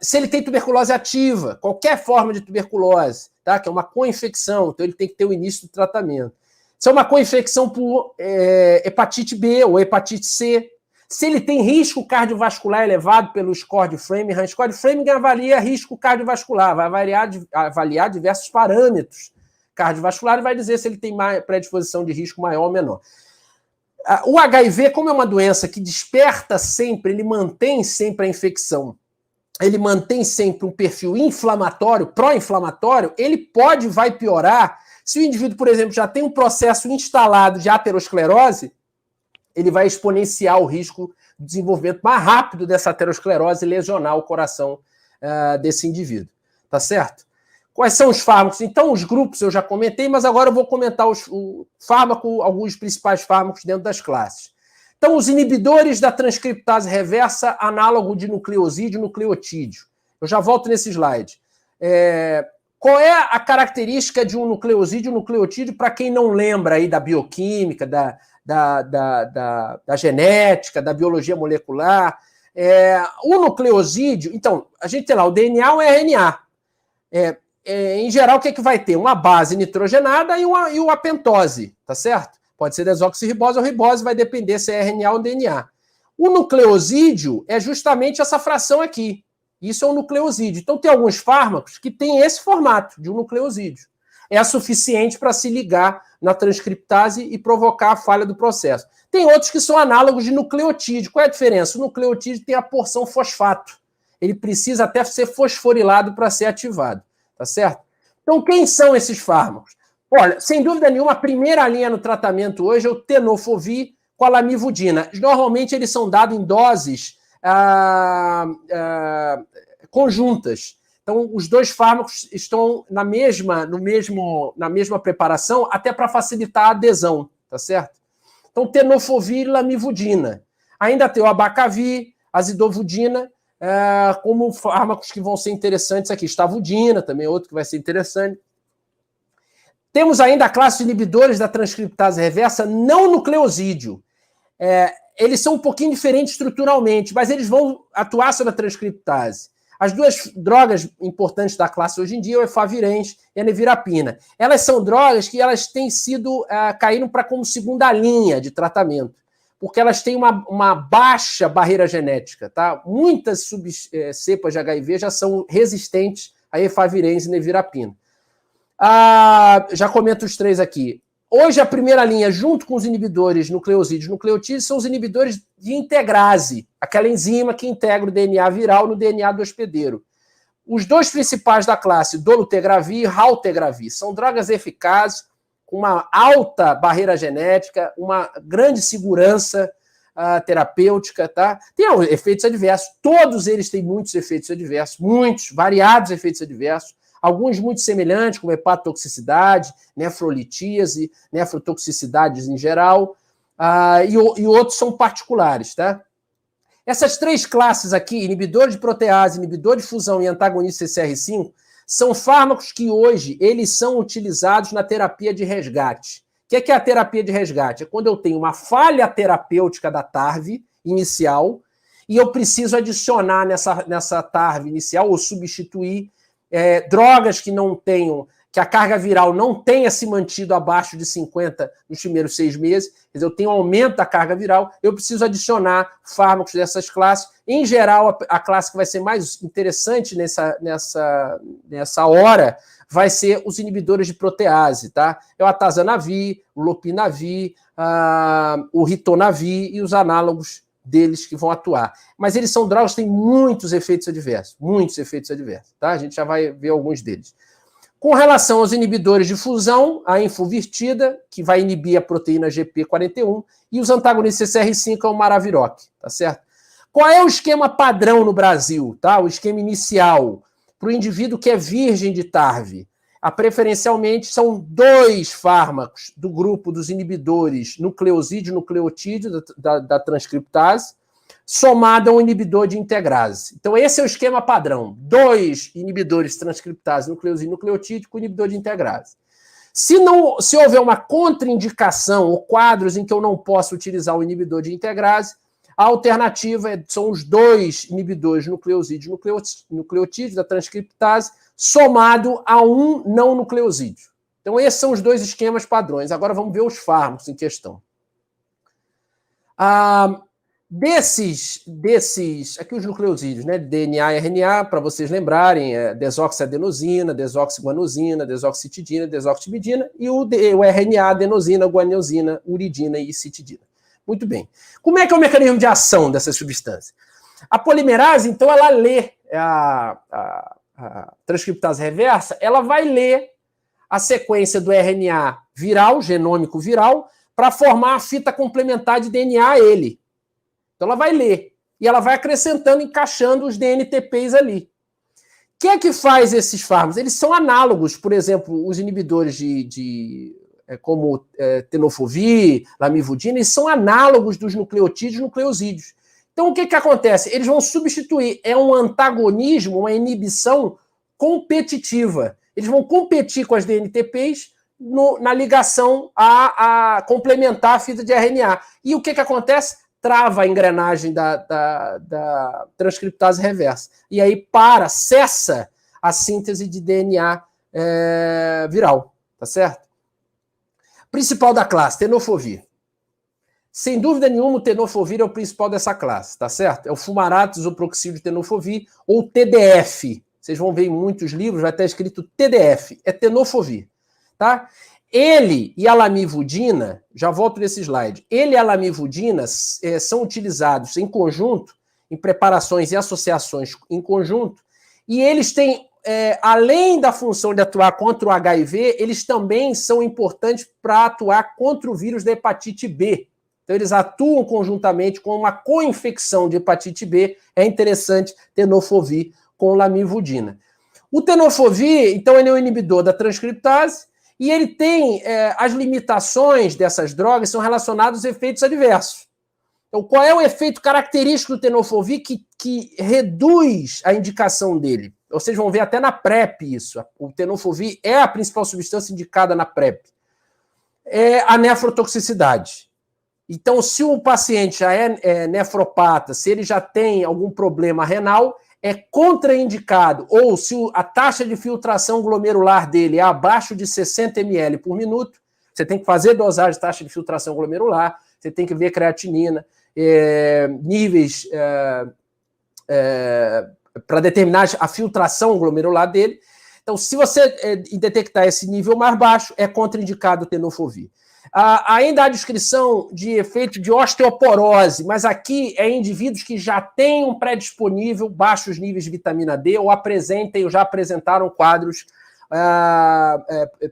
Se ele tem tuberculose ativa, qualquer forma de tuberculose, tá? Que é uma co-infecção, então ele tem que ter o início do tratamento. Se é uma co-infecção por hepatite B ou hepatite C, se ele tem risco cardiovascular elevado pelo score de Framingham, score de Framingham avalia risco cardiovascular, vai avaliar diversos parâmetros cardiovasculares e vai dizer se ele tem predisposição de risco maior ou menor. O HIV, como é uma doença que desperta sempre, ele mantém sempre a infecção, ele mantém sempre um perfil inflamatório, pró-inflamatório, ele vai piorar. Se o indivíduo, por exemplo, já tem um processo instalado de aterosclerose, ele vai exponenciar o risco de desenvolvimento mais rápido dessa aterosclerose e lesionar o coração desse indivíduo. Tá certo? Quais são os fármacos? Então, os grupos eu já comentei, mas agora eu vou comentar alguns principais fármacos dentro das classes. Então, os inibidores da transcriptase reversa, análogo de nucleosídeo, nucleotídeo. Eu já volto nesse slide. Qual é a característica de um nucleosídeo, nucleotídeo, para quem não lembra aí da bioquímica, da genética, da biologia molecular? O nucleosídeo, então, a gente tem lá o DNA ou RNA. Em geral, o que vai ter? Uma base nitrogenada e uma pentose, tá certo? Pode ser desoxirribose ou ribose, vai depender se é RNA ou DNA. O nucleosídeo é justamente essa fração aqui. Isso é um nucleosídeo. Então, tem alguns fármacos que têm esse formato de um nucleosídeo. É suficiente para se ligar na transcriptase e provocar a falha do processo. Tem outros que são análogos de nucleotídeo. Qual é a diferença? O nucleotídeo tem a porção fosfato. Ele precisa até ser fosforilado para ser ativado. Tá certo? Então, quem são esses fármacos? Olha, sem dúvida nenhuma, a primeira linha no tratamento hoje é o tenofovir com a lamivudina. Normalmente, eles são dados em doses conjuntas. Então, os dois fármacos estão na mesma preparação, até para facilitar a adesão, tá certo? Então, tenofovir e lamivudina. Ainda tem o abacavir, azidovudina, como fármacos que vão ser interessantes aqui. Estavudina, também outro que vai ser interessante. Temos ainda a classe de inibidores da transcriptase reversa não nucleosídeo. Eles são um pouquinho diferentes estruturalmente, mas eles vão atuar sobre a transcriptase. As duas drogas importantes da classe hoje em dia é o efavirenz e a nevirapina. Elas são drogas que elas têm sido, caíram para como segunda linha de tratamento, porque elas têm uma baixa barreira genética. Tá? Muitas cepas de HIV já são resistentes a efavirenz e nevirapina. Já comento os três aqui. Hoje, a primeira linha, junto com os inibidores nucleosídeos e nucleotídeos, são os inibidores de integrase, aquela enzima que integra o DNA viral no DNA do hospedeiro. Os dois principais da classe, dolutegravir e raltegravir, são drogas eficazes, com uma alta barreira genética, uma grande segurança terapêutica, tá? Tem efeitos adversos, todos eles têm muitos efeitos adversos, muitos, variados efeitos adversos, alguns muito semelhantes, como hepatotoxicidade, nefrolitíase, nefrotoxicidades em geral, e outros são particulares, tá? Essas três classes aqui, inibidor de protease, inibidor de fusão e antagonista CCR5, são fármacos que hoje eles são utilizados na terapia de resgate. O que é a terapia de resgate? É quando eu tenho uma falha terapêutica da TARV inicial e eu preciso adicionar nessa TARV inicial ou substituir drogas que não tenham, que a carga viral não tenha se mantido abaixo de 50 nos primeiros 6 meses, quer dizer, eu tenho um aumento da carga viral, eu preciso adicionar fármacos dessas classes. Em geral, a classe que vai ser mais interessante nessa hora vai ser os inibidores de protease, tá? É o atazanavir, o lopinavir, o ritonavir e os análogos deles que vão atuar. Mas eles são drogas que têm muitos efeitos adversos, tá? A gente já vai ver alguns deles. Com relação aos inibidores de fusão, a enfuvirtida, que vai inibir a proteína GP41, e os antagonistas CCR5 é o maraviroc, tá certo? Qual é o esquema padrão no Brasil, tá? O esquema inicial para o indivíduo que é virgem de TARV? Preferencialmente são 2 fármacos do grupo dos inibidores nucleosídeo e nucleotídeo da transcriptase, somado a um inibidor de integrase. Então, esse é o esquema padrão. 2 inibidores de transcriptase, nucleosídeo e nucleotídeo, com inibidor de integrase. Se houver uma contraindicação ou quadros em que eu não posso utilizar o inibidor de integrase, a alternativa são os 2 inibidores nucleosídeo e nucleotídeo da transcriptase, somado a um não nucleosídeo. Então, esses são os 2 esquemas padrões. Agora vamos ver os fármacos em questão. Desses, aqui os nucleosídeos, né, DNA e RNA, para vocês lembrarem, desoxiadenosina, desoxiguanosina, desoxitidina, desoxitibidina, e o RNA, adenosina, guanosina, uridina e citidina. Muito bem. Como é que é o mecanismo de ação dessas substâncias? A polimerase, então, ela lê a transcriptase reversa, ela vai ler a sequência do RNA viral, genômico viral, para formar a fita complementar de DNA a ele. Então ela vai ler e ela vai acrescentando, encaixando os DNTPs ali. O que é que faz esses fármacos? Eles são análogos, por exemplo, os inibidores como tenofovir, lamivudina, eles são análogos dos nucleotídeos e nucleosídeos. Então o que acontece? Eles vão substituir, é um antagonismo, uma inibição competitiva. Eles vão competir com as DNTPs na ligação a complementar a fita de RNA. E o que acontece? Trava a engrenagem da transcriptase reversa. E aí cessa a síntese de DNA viral, tá certo? Principal da classe, tenofovir. Sem dúvida nenhuma, o tenofovir é o principal dessa classe, tá certo? É o fumarato isoproxil de tenofovir, ou TDF. Vocês vão ver em muitos livros, vai estar escrito TDF, é tenofovir, tá? Ele e a lamivudina, já volto nesse slide, ele e a lamivudina são utilizados em conjunto, em preparações e associações em conjunto, e eles têm, além da função de atuar contra o HIV, eles também são importantes para atuar contra o vírus da hepatite B. Então, eles atuam conjuntamente com uma co-infecção de hepatite B. É interessante tenofovir com lamivudina. O tenofovir, então, ele é um inibidor da transcriptase e ele tem as limitações dessas drogas são relacionadas aos efeitos adversos. Então, qual é o efeito característico do tenofovir que reduz a indicação dele? Vocês vão ver até na PrEP isso. O tenofovir é a principal substância indicada na PrEP. É a nefrotoxicidade. Então, se o paciente já é nefropata, se ele já tem algum problema renal, é contraindicado, ou se a taxa de filtração glomerular dele é abaixo de 60 ml por minuto, você tem que fazer dosagem de taxa de filtração glomerular, você tem que ver creatinina, níveis para determinar a filtração glomerular dele. Então, se você detectar esse nível mais baixo, é contraindicado o tenofovir. Ainda há descrição de efeito de osteoporose, mas aqui é indivíduos que já tenham predisponível baixos níveis de vitamina D ou apresentem ou já apresentaram quadros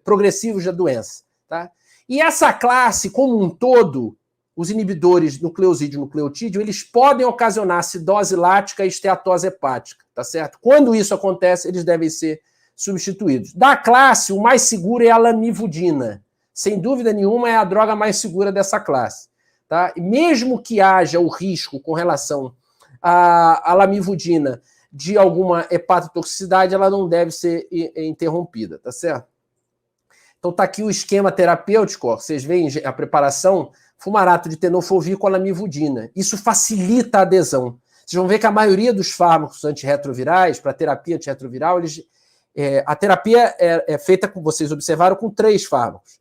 progressivos da doença. Tá? E essa classe, como um todo, os inibidores nucleosídeo e nucleotídeo, eles podem ocasionar acidose lática e esteatose hepática, tá certo? Quando isso acontece, eles devem ser substituídos. Da classe, o mais seguro é a lamivudina. Sem dúvida nenhuma, é a droga mais segura dessa classe. Tá? E mesmo que haja o risco com relação à lamivudina de alguma hepatotoxicidade, ela não deve ser interrompida, tá certo? Então tá aqui o esquema terapêutico, ó, vocês veem a preparação, fumarato de tenofovir com a lamivudina. Isso facilita a adesão. Vocês vão ver que a maioria dos fármacos antirretrovirais, para terapia antirretroviral, a terapia é feita, como vocês observaram, com 3 fármacos.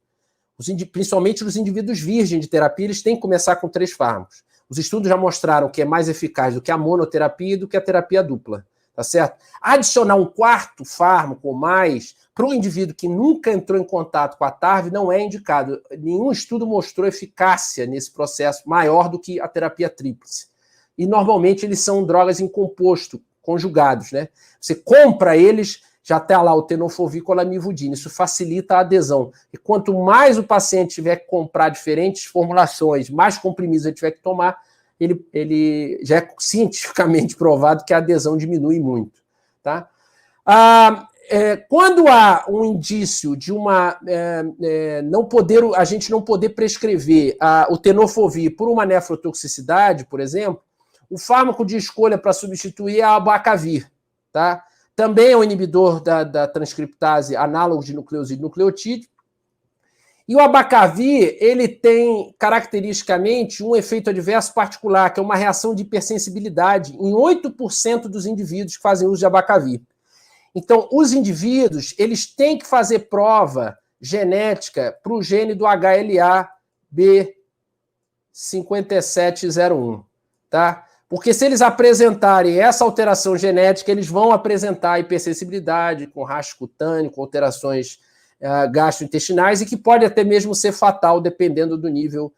Principalmente os indivíduos virgens de terapia, eles têm que começar com 3 fármacos. Os estudos já mostraram que é mais eficaz do que a monoterapia e do que a terapia dupla, tá certo? Adicionar um 4º fármaco ou mais para um indivíduo que nunca entrou em contato com a TARV não é indicado. Nenhum estudo mostrou eficácia nesse processo maior do que a terapia tríplice. E normalmente eles são drogas em composto, conjugados, né? Você compra eles, já está lá o tenofovir com a lamivudina. Isso facilita a adesão. E quanto mais o paciente tiver que comprar diferentes formulações, mais comprimidos ele tiver que tomar, ele já é cientificamente provado que a adesão diminui muito. Tá? Quando há um indício de a gente não poder prescrever o tenofovir por uma nefrotoxicidade, por exemplo, o fármaco de escolha para substituir é a abacavir, tá? Também é um inibidor da transcriptase análogo de nucleosídeo e nucleotídeo. E o abacavir, ele tem caracteristicamente um efeito adverso particular, que é uma reação de hipersensibilidade em 8% dos indivíduos que fazem uso de abacavir. Então, os indivíduos, eles têm que fazer prova genética para o gene do HLA-B5701, tá? Porque se eles apresentarem essa alteração genética, eles vão apresentar hipersensibilidade, com rastro cutâneo, com alterações gastrointestinais, e que pode até mesmo ser fatal, dependendo do nível,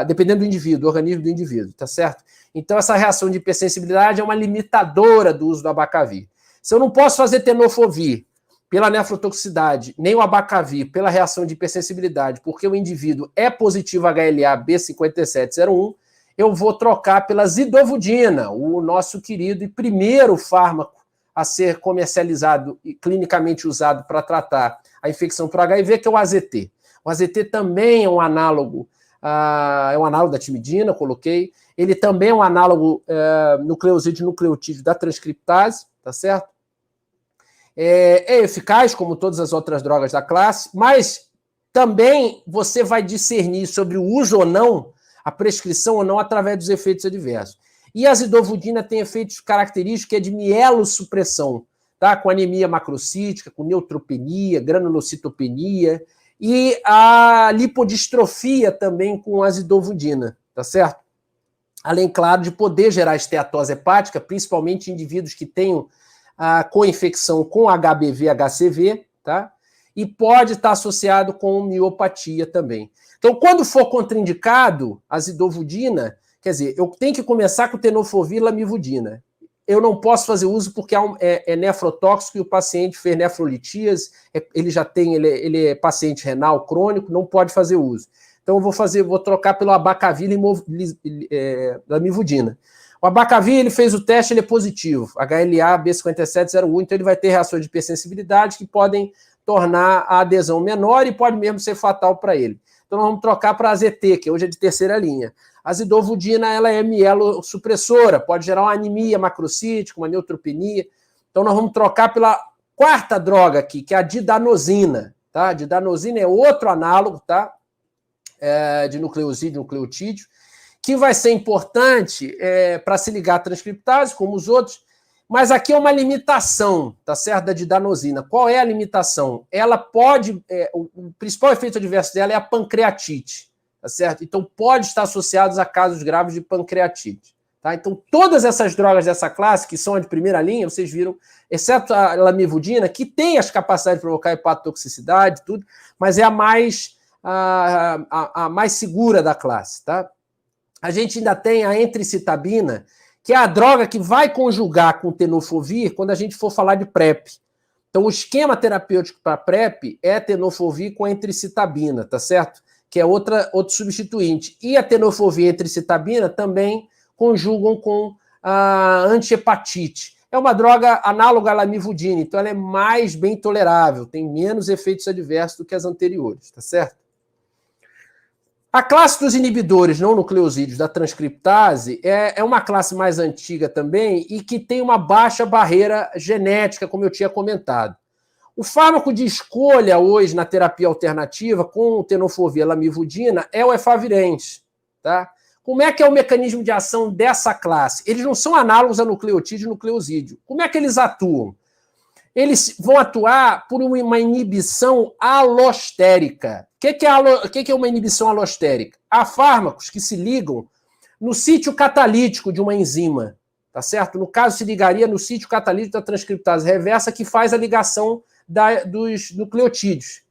dependendo do indivíduo, do organismo do indivíduo, tá certo? Então, essa reação de hipersensibilidade é uma limitadora do uso do abacavir. Se eu não posso fazer tenofovir pela nefrotoxicidade, nem o abacavir pela reação de hipersensibilidade, porque o indivíduo é positivo HLA-B5701, eu vou trocar pela zidovudina, o nosso querido e primeiro fármaco a ser comercializado e clinicamente usado para tratar a infecção por HIV, que é o AZT. O AZT também é um análogo, da timidina, coloquei. Ele também é um análogo nucleosídeo nucleotídeo da transcriptase, tá certo? É eficaz, como todas as outras drogas da classe, mas também você vai discernir sobre o uso ou não, a prescrição ou não, através dos efeitos adversos. E a zidovudina tem efeitos característicos que é de mielossupressão, tá? Com anemia macrocítica, com neutropenia, granulocitopenia, e a lipodistrofia também com a zidovudina, tá certo? Além, claro, de poder gerar esteatose hepática, principalmente em indivíduos que tenham a co-infecção com HBV-HCV, tá? E pode estar associado com miopatia também. Então, quando for contraindicado a zidovudina, quer dizer, eu tenho que começar com tenofovir e lamivudina. Eu não posso fazer uso porque é nefrotóxico e o paciente fez nefrolitíase, ele já tem, ele é paciente renal crônico, não pode fazer uso. Então, eu vou trocar pelo abacavir e lamivudina. O abacavir, ele fez o teste, ele é positivo, HLA-B5701, então ele vai ter reações de hipersensibilidade que podem tornar a adesão menor e pode mesmo ser fatal para ele. Então, nós vamos trocar para a AZT, que hoje é de terceira linha. A zidovudina, ela é mielossupressora, pode gerar uma anemia macrocítica, uma neutropenia. Então, nós vamos trocar pela 4ª droga aqui, que é a didanosina. Tá? A didanosina é outro análogo, tá? De nucleosídeo, nucleotídeo, que vai ser importante para se ligar à transcriptase, como os outros, Mas aqui é uma limitação, tá certo, da didanosina. Qual é a limitação? Ela pode... o principal efeito adverso dela é a pancreatite, tá certo? Então pode estar associado a casos graves de pancreatite. Tá? Então todas essas drogas dessa classe, que são a de primeira linha, vocês viram, exceto a lamivudina, que tem as capacidades de provocar hepatotoxicidade, tudo, mas é a mais segura da classe. Tá? A gente ainda tem a entricitabina, que é a droga que vai conjugar com o tenofovir quando a gente for falar de PrEP. Então, o esquema terapêutico para PrEP é tenofovir com entricitabina, tá certo? Que é outro substituinte. E a tenofovir e a entricitabina também conjugam com a antihepatite. É uma droga análoga à lamivudina, então ela é mais bem tolerável, tem menos efeitos adversos do que as anteriores, tá certo? A classe dos inibidores não nucleosídeos da transcriptase é uma classe mais antiga também e que tem uma baixa barreira genética, como eu tinha comentado. O fármaco de escolha hoje na terapia alternativa com o tenofovir e a lamivudina é o efavirenz, tá? Como é que é o mecanismo de ação dessa classe? Eles não são análogos a nucleotídeo e nucleosídeo. Como é que eles atuam? Eles vão atuar por uma inibição alostérica. O que é uma inibição alostérica? Há fármacos que se ligam no sítio catalítico de uma enzima, tá certo? No caso, se ligaria no sítio catalítico da transcriptase reversa, que faz a ligação dos nucleotídeos.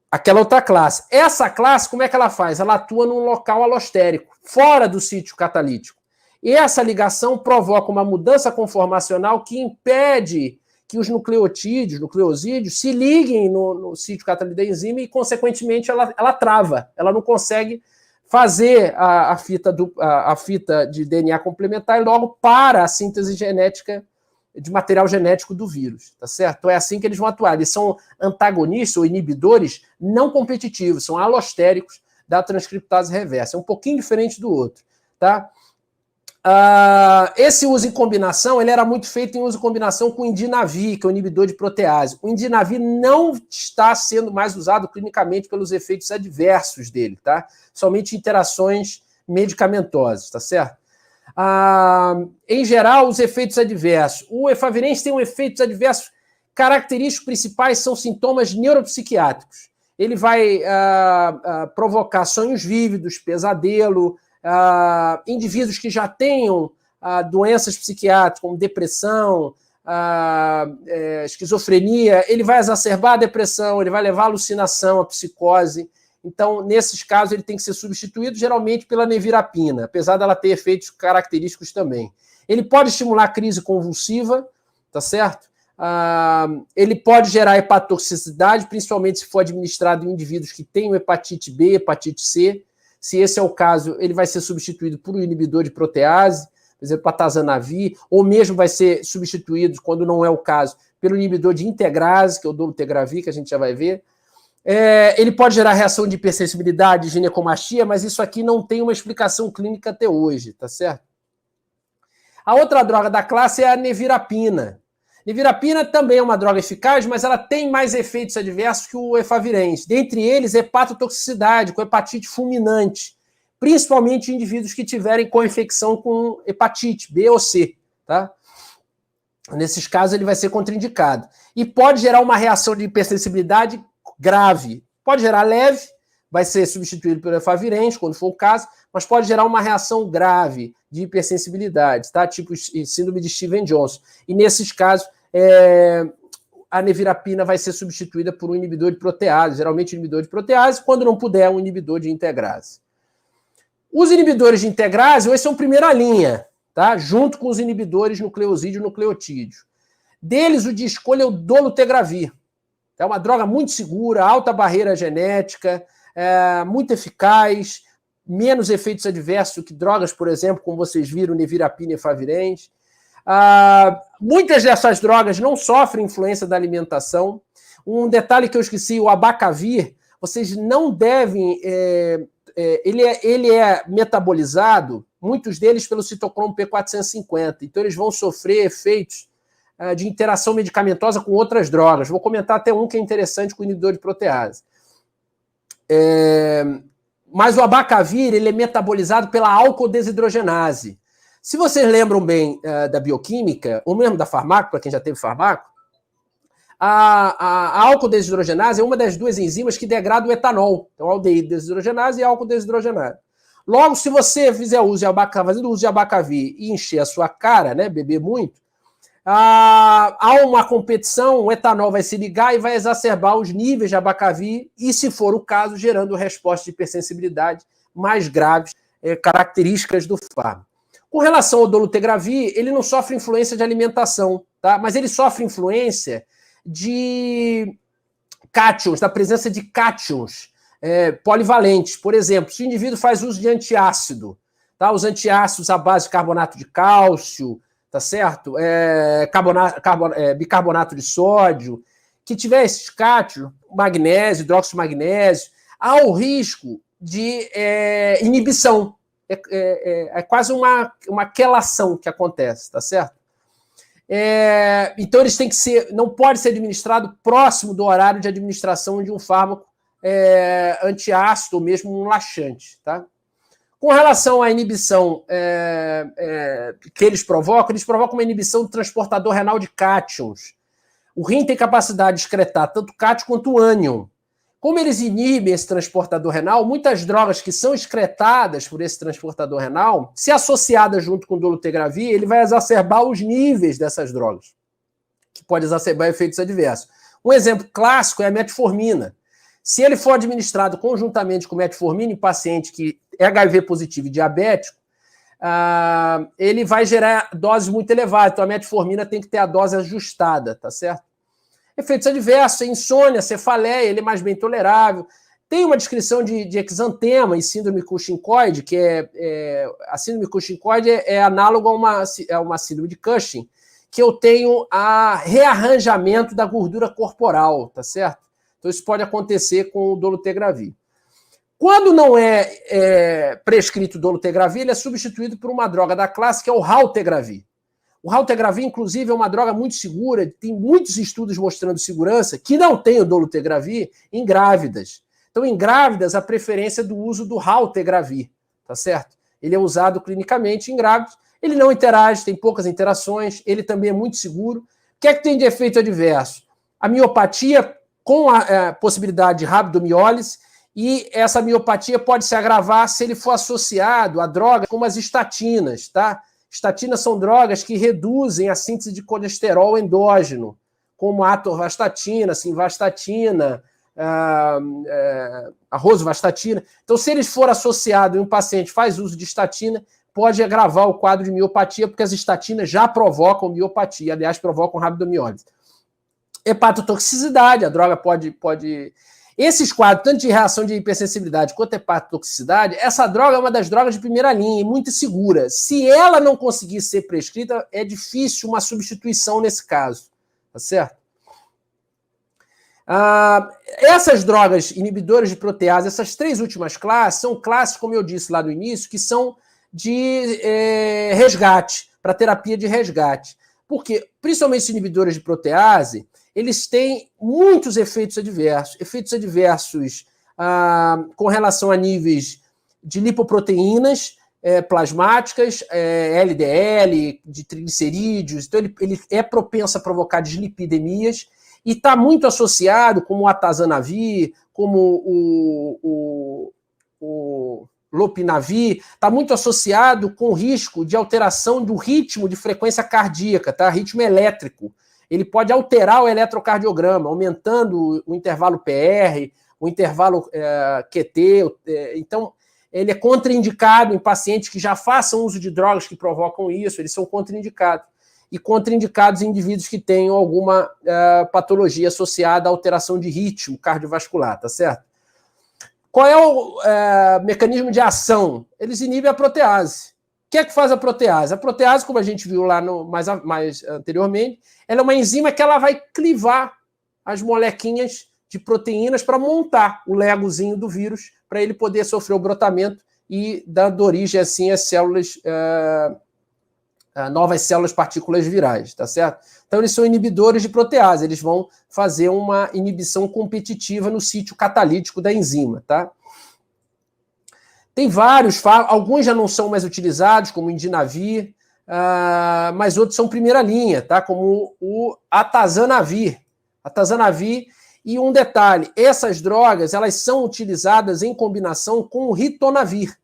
Aquela outra classe. Essa classe, como é que ela faz? Ela atua num local alostérico, fora do sítio catalítico. E essa ligação provoca uma mudança conformacional que impede que os nucleosídeos, se liguem no sítio catalítico da enzima e, consequentemente, ela trava. Ela não consegue fazer a fita de DNA complementar e logo para a síntese genética de material genético do vírus, tá certo? Então é assim que eles vão atuar. Eles são antagonistas ou inibidores não competitivos, são alostéricos da transcriptase reversa. É um pouquinho diferente do outro, tá? Esse uso em combinação, ele era muito feito em uso em combinação com o indinavir, que é o inibidor de protease. O indinavir não está sendo mais usado clinicamente pelos efeitos adversos dele, tá? Somente interações medicamentosas, tá certo? Em geral, os efeitos adversos. O efavirenz tem efeitos adversos característicos principais, são sintomas neuropsiquiátricos. Ele vai provocar sonhos vívidos, pesadelo, indivíduos que já tenham doenças psiquiátricas, como depressão, esquizofrenia, ele vai exacerbar a depressão, ele vai levar a alucinação, a psicose. Então, nesses casos, ele tem que ser substituído geralmente pela nevirapina, apesar dela ter efeitos característicos também. Ele pode estimular a crise convulsiva, tá certo? Ele pode gerar hepatotoxicidade, principalmente se for administrado em indivíduos que têm hepatite B, hepatite C. Se esse é o caso, ele vai ser substituído por um inibidor de protease, por exemplo, atazanavir, ou mesmo vai ser substituído, quando não é o caso, pelo inibidor de integrase, que é o dolutegravir, que a gente já vai ver. Ele pode gerar reação de hipersensibilidade, ginecomastia, mas isso aqui não tem uma explicação clínica até hoje, tá certo? A outra droga da classe é a nevirapina. Nevirapina também é uma droga eficaz, mas ela tem mais efeitos adversos que o efavirenz. Dentre eles, hepatotoxicidade, com hepatite fulminante, principalmente em indivíduos que tiverem co-infecção com hepatite B ou C, tá? Nesses casos, ele vai ser contraindicado. E pode gerar uma reação de hipersensibilidade grave. Pode gerar leve, vai ser substituído pelo efavirenz, quando for o caso, mas pode gerar uma reação grave de hipersensibilidade, tá? Tipo síndrome de Stevens-Johnson. E nesses casos, a nevirapina vai ser substituída por um inibidor de protease, geralmente inibidor de protease, quando não puder, um inibidor de integrase. Os inibidores de integrase, hoje são primeira linha, tá? Junto com os inibidores nucleosídeo e nucleotídeo. Deles, o de escolha é o dolutegravir. É uma droga muito segura, alta barreira genética, muito eficaz, menos efeitos adversos do que drogas, por exemplo, como vocês viram, nevirapina e efavirenz. Muitas dessas drogas não sofrem influência da alimentação. Um detalhe que eu esqueci, o abacavir, vocês não devem... ele é metabolizado, muitos deles, pelo citocromo P450. Então, eles vão sofrer efeitos de interação medicamentosa com outras drogas. Vou comentar até um que é interessante com o inibidor de protease. Mas o abacavir, ele é metabolizado pela álcool desidrogenase. Se vocês lembram bem da bioquímica, ou mesmo da farmaco, para quem já teve farmaco, a álcool desidrogenase é uma das duas enzimas que degrada o etanol. Então, aldeído desidrogenase e álcool desidrogenase. Logo, se você fizer uso de fazendo uso de abacavi e encher a sua cara, né, beber muito, há uma competição, o etanol vai se ligar e vai exacerbar os níveis de abacavi e, se for o caso, gerando respostas de hipersensibilidade mais graves, características do fármaco. Com relação ao dolutegravir, ele não sofre influência de alimentação, tá? Mas ele sofre influência de cátions, da presença de cátions polivalentes. Por exemplo, se o indivíduo faz uso de antiácido, tá? Os antiácidos à base de carbonato de cálcio, tá certo? Bicarbonato de sódio, que tiver esses cátions, magnésio, hidróxido de magnésio, há o risco de inibição. É quase uma quelação que acontece, tá certo? Então eles têm que não pode ser administrado próximo do horário de administração de um fármaco antiácido ou mesmo um laxante, tá? Com relação à inibição que eles provocam uma inibição do transportador renal de cátions. O rim tem capacidade de excretar tanto cátion quanto ânion. Como eles inibem esse transportador renal, muitas drogas que são excretadas por esse transportador renal, se associadas junto com o dolutegravir, ele vai exacerbar os níveis dessas drogas, que pode exacerbar efeitos adversos. Um exemplo clássico é a metformina. Se ele for administrado conjuntamente com metformina em paciente que é HIV positivo e diabético, ele vai gerar doses muito elevadas. Então a metformina tem que ter a dose ajustada, tá certo? Efeitos adversos, insônia, cefaleia, ele é mais bem tolerável. Tem uma descrição de exantema e síndrome Cushing-Coide, que a síndrome Cushing-Coide é análogo a uma síndrome de Cushing, que eu tenho a rearranjamento da gordura corporal, tá certo? Então isso pode acontecer com o dolutegravir. Quando não é prescrito o dolutegravir, ele é substituído por uma droga da classe que é o raltegravir. O raltegravir, inclusive, é uma droga muito segura, tem muitos estudos mostrando segurança, que não tem o dolutegravir em grávidas. Então, em grávidas, a preferência do uso do raltegravir, tá certo? Ele é usado clinicamente em grávidas, ele não interage, tem poucas interações, ele também é muito seguro. O que é que tem de efeito adverso? A miopatia com a possibilidade de rabdomiólise, e essa miopatia pode se agravar se ele for associado a drogas como as estatinas, tá? Estatinas são drogas que reduzem a síntese de colesterol endógeno, como a atorvastatina, simvastatina, a rosuvastatina. Então, se eles for associados e um paciente faz uso de estatina, pode agravar o quadro de miopatia, porque as estatinas já provocam miopatia, aliás, provocam rabdomiólise. Hepatotoxicidade, a droga pode... Esses quadros, tanto de reação de hipersensibilidade quanto hepatotoxicidade, essa droga é uma das drogas de primeira linha e muito segura. Se ela não conseguir ser prescrita, é difícil uma substituição nesse caso, tá certo? Essas drogas inibidoras de protease, essas três últimas classes, são classes, como eu disse lá no início, que são de resgate, para terapia de resgate. Porque, principalmente os inibidores de protease, eles têm muitos efeitos adversos. Efeitos adversos com relação a níveis de lipoproteínas plasmáticas, LDL, de triglicerídeos. Então, ele é propenso a provocar dislipidemias e está muito associado, como o atazanavir, como o lopinavir, está muito associado com o risco de alteração do ritmo de frequência cardíaca, tá? Ritmo elétrico. Ele pode alterar o eletrocardiograma, aumentando o intervalo PR, o intervalo QT. Então, ele é contraindicado em pacientes que já façam uso de drogas que provocam isso, eles são contraindicados. E contraindicados em indivíduos que tenham alguma patologia associada à alteração de ritmo cardiovascular, tá certo? Qual é o mecanismo de ação? Eles inibem a protease. O que é que faz a protease? A protease, como a gente viu lá mais anteriormente, ela é uma enzima que ela vai clivar as molequinhas de proteínas para montar o legozinho do vírus, para ele poder sofrer o brotamento e dando origem, assim, às células, novas células partículas virais, tá certo? Então, eles são inibidores de protease, eles vão fazer uma inibição competitiva no sítio catalítico da enzima, tá? Tem vários, alguns já não são mais utilizados, como o Indinavir, mas outros são primeira linha, tá? Como o Atazanavir. Atazanavir, e um detalhe, essas drogas elas são utilizadas em combinação com o Ritonavir.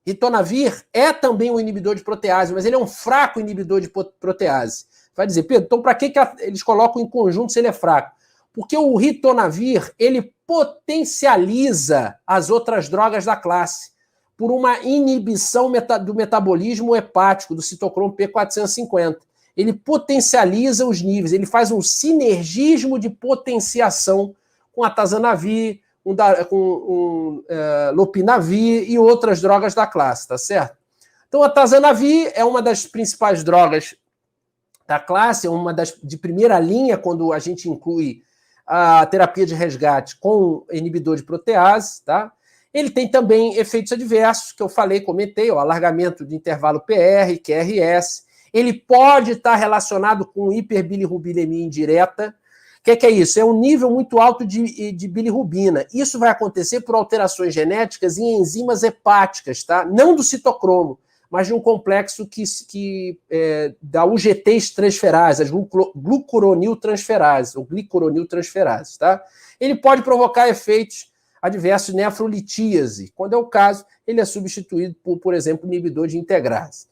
Ritonavir é também um inibidor de protease, mas ele é um fraco inibidor de protease. Vai dizer, Pedro, então para que eles colocam em conjunto se ele é fraco? Porque o Ritonavir, ele potencializa as outras drogas da classe por uma inibição do metabolismo hepático do citocromo P450. Ele potencializa os níveis, ele faz um sinergismo de potenciação com Atazanavir, com Lopinavir e outras drogas da classe, tá certo? Então, a Atazanavir é uma das principais drogas da classe, é uma das de primeira linha quando a gente inclui a terapia de resgate com inibidor de protease, tá? Ele tem também efeitos adversos, que eu falei, comentei, alargamento de intervalo PR, QRS. Ele pode estar relacionado com hiperbilirrubinemia indireta. O que é isso? É um nível muito alto de bilirrubina. Isso vai acontecer por alterações genéticas em enzimas hepáticas, tá? Não do citocromo, mas de um complexo da UGT transferase, as glucuroniltransferases, ou glicuroniltransferases, tá? Ele pode provocar efeitos adversos nefrolitíase. Quando é o caso, ele é substituído por exemplo, inibidor de integrase.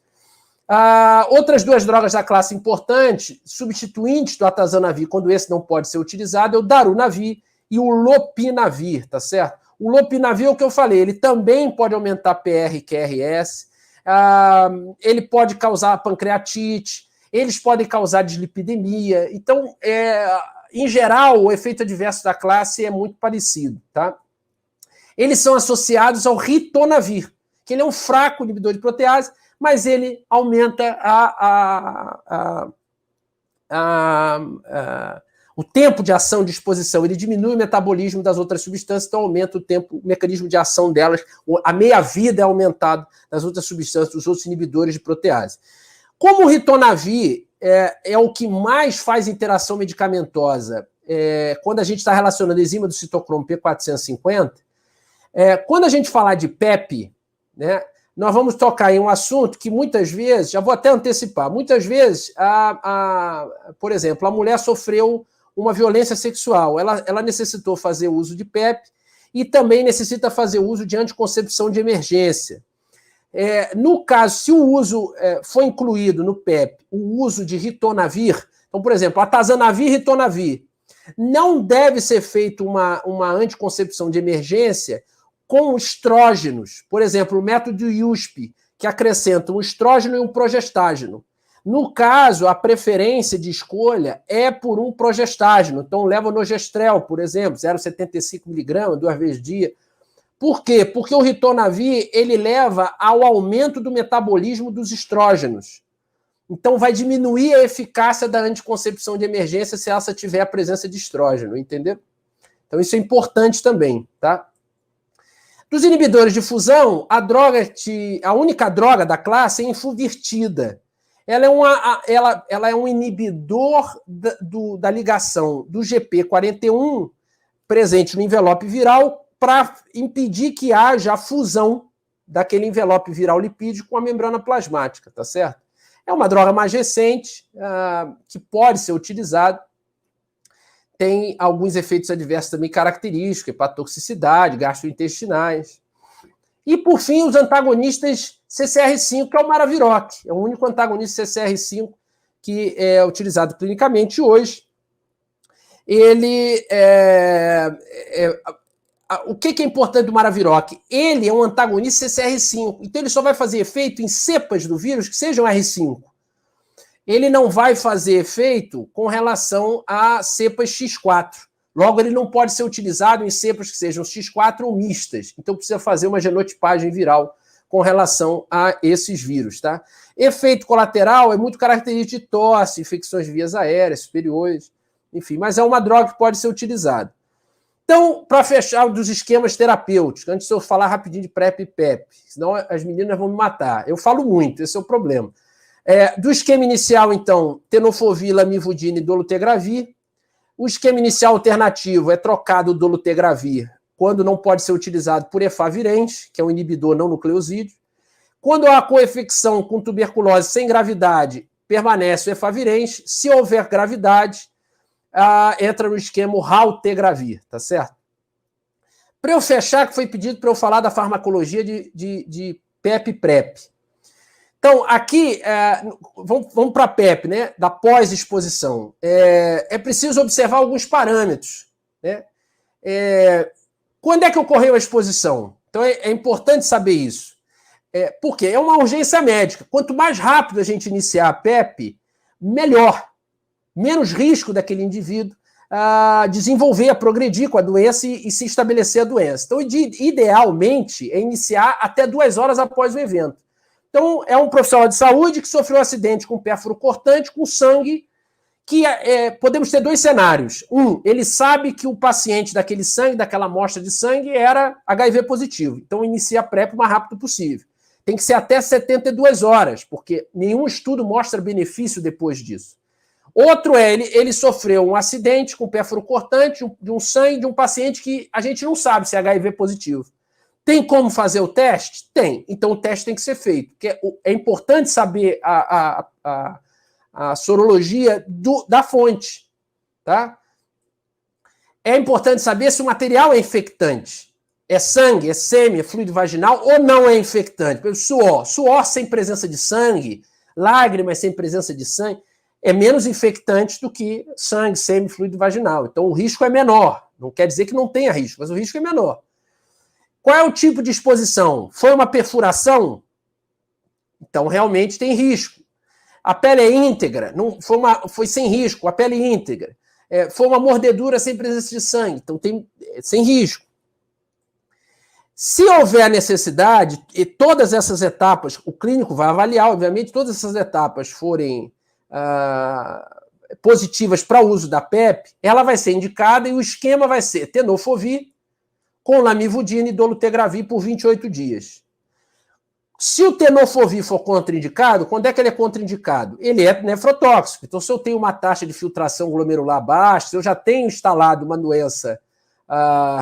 Outras duas drogas da classe importante, substituintes do Atazanavir, quando esse não pode ser utilizado, é o Darunavir e o Lopinavir, tá certo? O Lopinavir é o que eu falei, ele também pode aumentar PR e QRS, ele pode causar pancreatite, eles podem causar dislipidemia. Então, em geral, o efeito adverso da classe é muito parecido, tá? Eles são associados ao Ritonavir, que ele é um fraco inibidor de protease, mas ele aumenta o tempo de ação de exposição, ele diminui o metabolismo das outras substâncias, então aumenta o mecanismo de ação delas, a meia-vida é aumentado das outras substâncias, dos outros inibidores de protease. Como o Ritonavir é o que mais faz interação medicamentosa, quando a gente está relacionando a enzima do citocromo P450, quando a gente falar de PEP, né, nós vamos tocar em um assunto que muitas vezes, já vou até antecipar, muitas vezes, por exemplo, a mulher sofreu uma violência sexual, ela necessitou fazer uso de PEP e também necessita fazer uso de anticoncepção de emergência. No caso, se o uso for incluído no PEP, o uso de Ritonavir, então, por exemplo, Atazanavir e Ritonavir, não deve ser feito uma anticoncepção de emergência com estrógenos. Por exemplo, o método USP, que acrescenta um estrógeno e um progestágeno. No caso, a preferência de escolha é por um progestágeno. Então, levonorgestrel, por exemplo, 0,75 mg, 2 vezes dia. Por quê? Porque o Ritonavir, ele leva ao aumento do metabolismo dos estrógenos. Então, vai diminuir a eficácia da anticoncepção de emergência se ela tiver a presença de estrógeno, entendeu? Então, isso é importante também, tá? Dos inibidores de fusão, a única droga da classe é a enfuvirtida. Ela é um inibidor da ligação do GP41 presente no envelope viral para impedir que haja a fusão daquele envelope viral lipídico com a membrana plasmática, tá certo? É uma droga mais recente, que pode ser utilizada. Tem alguns efeitos adversos também característicos, hepatotoxicidade, gastrointestinais. E, por fim, os antagonistas CCR5, que é o Maraviroc. É o único antagonista CCR5 que é utilizado clinicamente hoje. Ele o que é importante do Maraviroc? Ele é um antagonista CCR5, então ele só vai fazer efeito em cepas do vírus que sejam R5. Ele não vai fazer efeito com relação a cepas X4. Logo, ele não pode ser utilizado em cepas que sejam X4 ou mistas. Então, precisa fazer uma genotipagem viral com relação a esses vírus, tá? Efeito colateral é muito característico de tosse, infecções de vias aéreas superiores, enfim, mas é uma droga que pode ser utilizada. Então, para fechar dos esquemas terapêuticos, antes de eu falar rapidinho de PrEP e PEP, senão as meninas vão me matar. Eu falo muito, esse é o problema. Do esquema inicial, então, tenofovir, lamivudine e dolutegravir. O esquema inicial alternativo é trocado o dolutegravir quando não pode ser utilizado por efavirenz, que é um inibidor não nucleosídeo. Quando há coinfecção com tuberculose sem gravidade, permanece o efavirenz. Se houver gravidade, entra no esquema o raltegravir, tá certo? Para eu fechar, que foi pedido para eu falar da farmacologia de PEP e PrEP. Então, aqui, vamos para a PEP, né, da pós-exposição. É preciso observar alguns parâmetros, né? Quando é que ocorreu a exposição? Então, é importante saber isso. Porque é uma urgência médica. Quanto mais rápido a gente iniciar a PEP, melhor. Menos risco daquele indivíduo desenvolver, progredir com a doença e se estabelecer a doença. Então, idealmente, é iniciar até 2 horas após o evento. Então, é um profissional de saúde que sofreu um acidente com pérfuro cortante, com sangue, que podemos ter 2 cenários. Ele sabe que o paciente daquele sangue, daquela amostra de sangue, era HIV positivo. Então, inicia a PrEP o mais rápido possível. Tem que ser até 72 horas, porque nenhum estudo mostra benefício depois disso. Outro ele sofreu um acidente com pérfuro cortante de um sangue de um paciente que a gente não sabe se é HIV positivo. Tem como fazer o teste? Tem. Então, o teste tem que ser feito. Porque é importante saber a sorologia da fonte. Tá? É importante saber se o material é infectante. É sangue, é sêmen, é fluido vaginal ou não é infectante? Por exemplo, suor sem presença de sangue, lágrimas sem presença de sangue, é menos infectante do que sangue, sêmen, fluido vaginal. Então, o risco é menor. Não quer dizer que não tenha risco, mas o risco é menor. Qual é o tipo de exposição? Foi uma perfuração? Então, realmente tem risco. A pele é íntegra? Não, foi sem risco, a pele íntegra. Foi uma mordedura sem presença de sangue? Então, sem risco. Se houver necessidade, e todas essas etapas, o clínico vai avaliar, obviamente, todas essas etapas forem positivas para o uso da PEP, ela vai ser indicada e o esquema vai ser tenofovir com lamivudina e dolutegravir por 28 dias. Se o tenofovir for contraindicado, quando é que ele é contraindicado? Ele é nefrotóxico. Então, se eu tenho uma taxa de filtração glomerular baixa, se eu já tenho instalado uma doença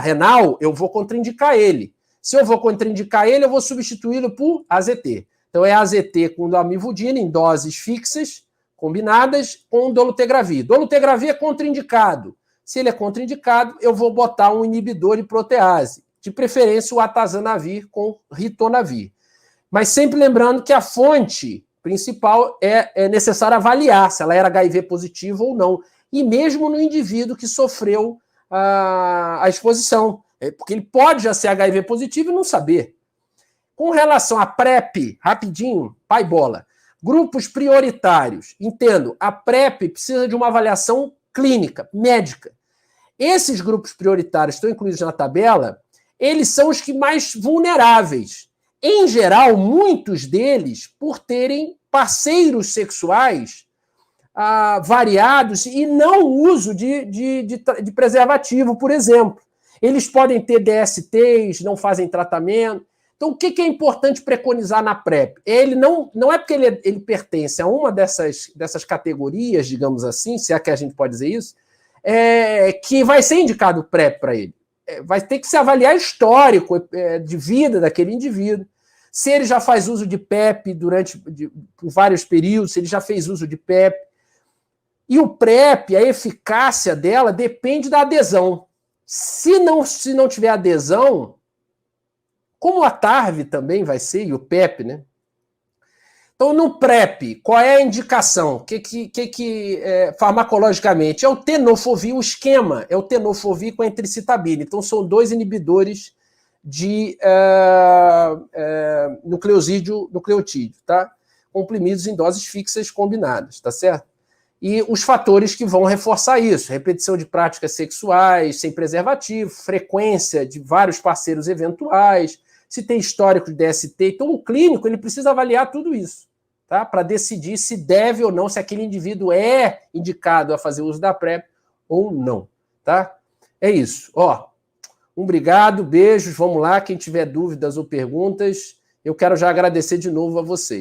renal, eu vou contraindicar ele. Se eu vou contraindicar ele, eu vou substituí-lo por AZT. Então, é AZT com lamivudina em doses fixas, combinadas, com dolutegravir. Dolutegravir é contraindicado. Se ele é contraindicado, eu vou botar um inibidor de protease, de preferência o atazanavir com ritonavir. Mas sempre lembrando que a fonte principal é necessário avaliar se ela era HIV positiva ou não. E mesmo no indivíduo que sofreu a exposição. Porque ele pode já ser HIV positivo e não saber. Com relação à PrEP, rapidinho, pai bola. Grupos prioritários. Entendo, a PrEP precisa de uma avaliação clínica, médica. Esses grupos prioritários estão incluídos na tabela, eles são os que mais vulneráveis. Em geral, muitos deles, por terem parceiros sexuais variados e não uso de preservativo, por exemplo. Eles podem ter DSTs, não fazem tratamento. Então, o que é importante preconizar na PrEP? Ele não é porque ele pertence a uma dessas categorias, digamos assim, se é que a gente pode dizer isso, que vai ser indicado PrEP para ele. Vai ter que se avaliar histórico de vida daquele indivíduo. Se ele já faz uso de PEP por vários períodos, se ele já fez uso de PEP. E o PrEP, a eficácia dela depende da adesão. Se não tiver adesão, como a TARV também vai ser, e o PEP, né? Então, no PrEP, qual é a indicação? Farmacologicamente? É o tenofovir, o esquema é o tenofovir com a entricitabina. Então, são 2 inibidores de nucleotídeo, tá? Comprimidos em doses fixas combinadas, tá certo? E os fatores que vão reforçar isso: repetição de práticas sexuais sem preservativo, frequência de vários parceiros eventuais, se tem histórico de DST. Então, o clínico ele precisa avaliar tudo isso, tá? Para decidir se deve ou não, se aquele indivíduo é indicado a fazer uso da PrEP ou não, tá? É isso. Obrigado, beijos, vamos lá. Quem tiver dúvidas ou perguntas, eu quero já agradecer de novo a vocês.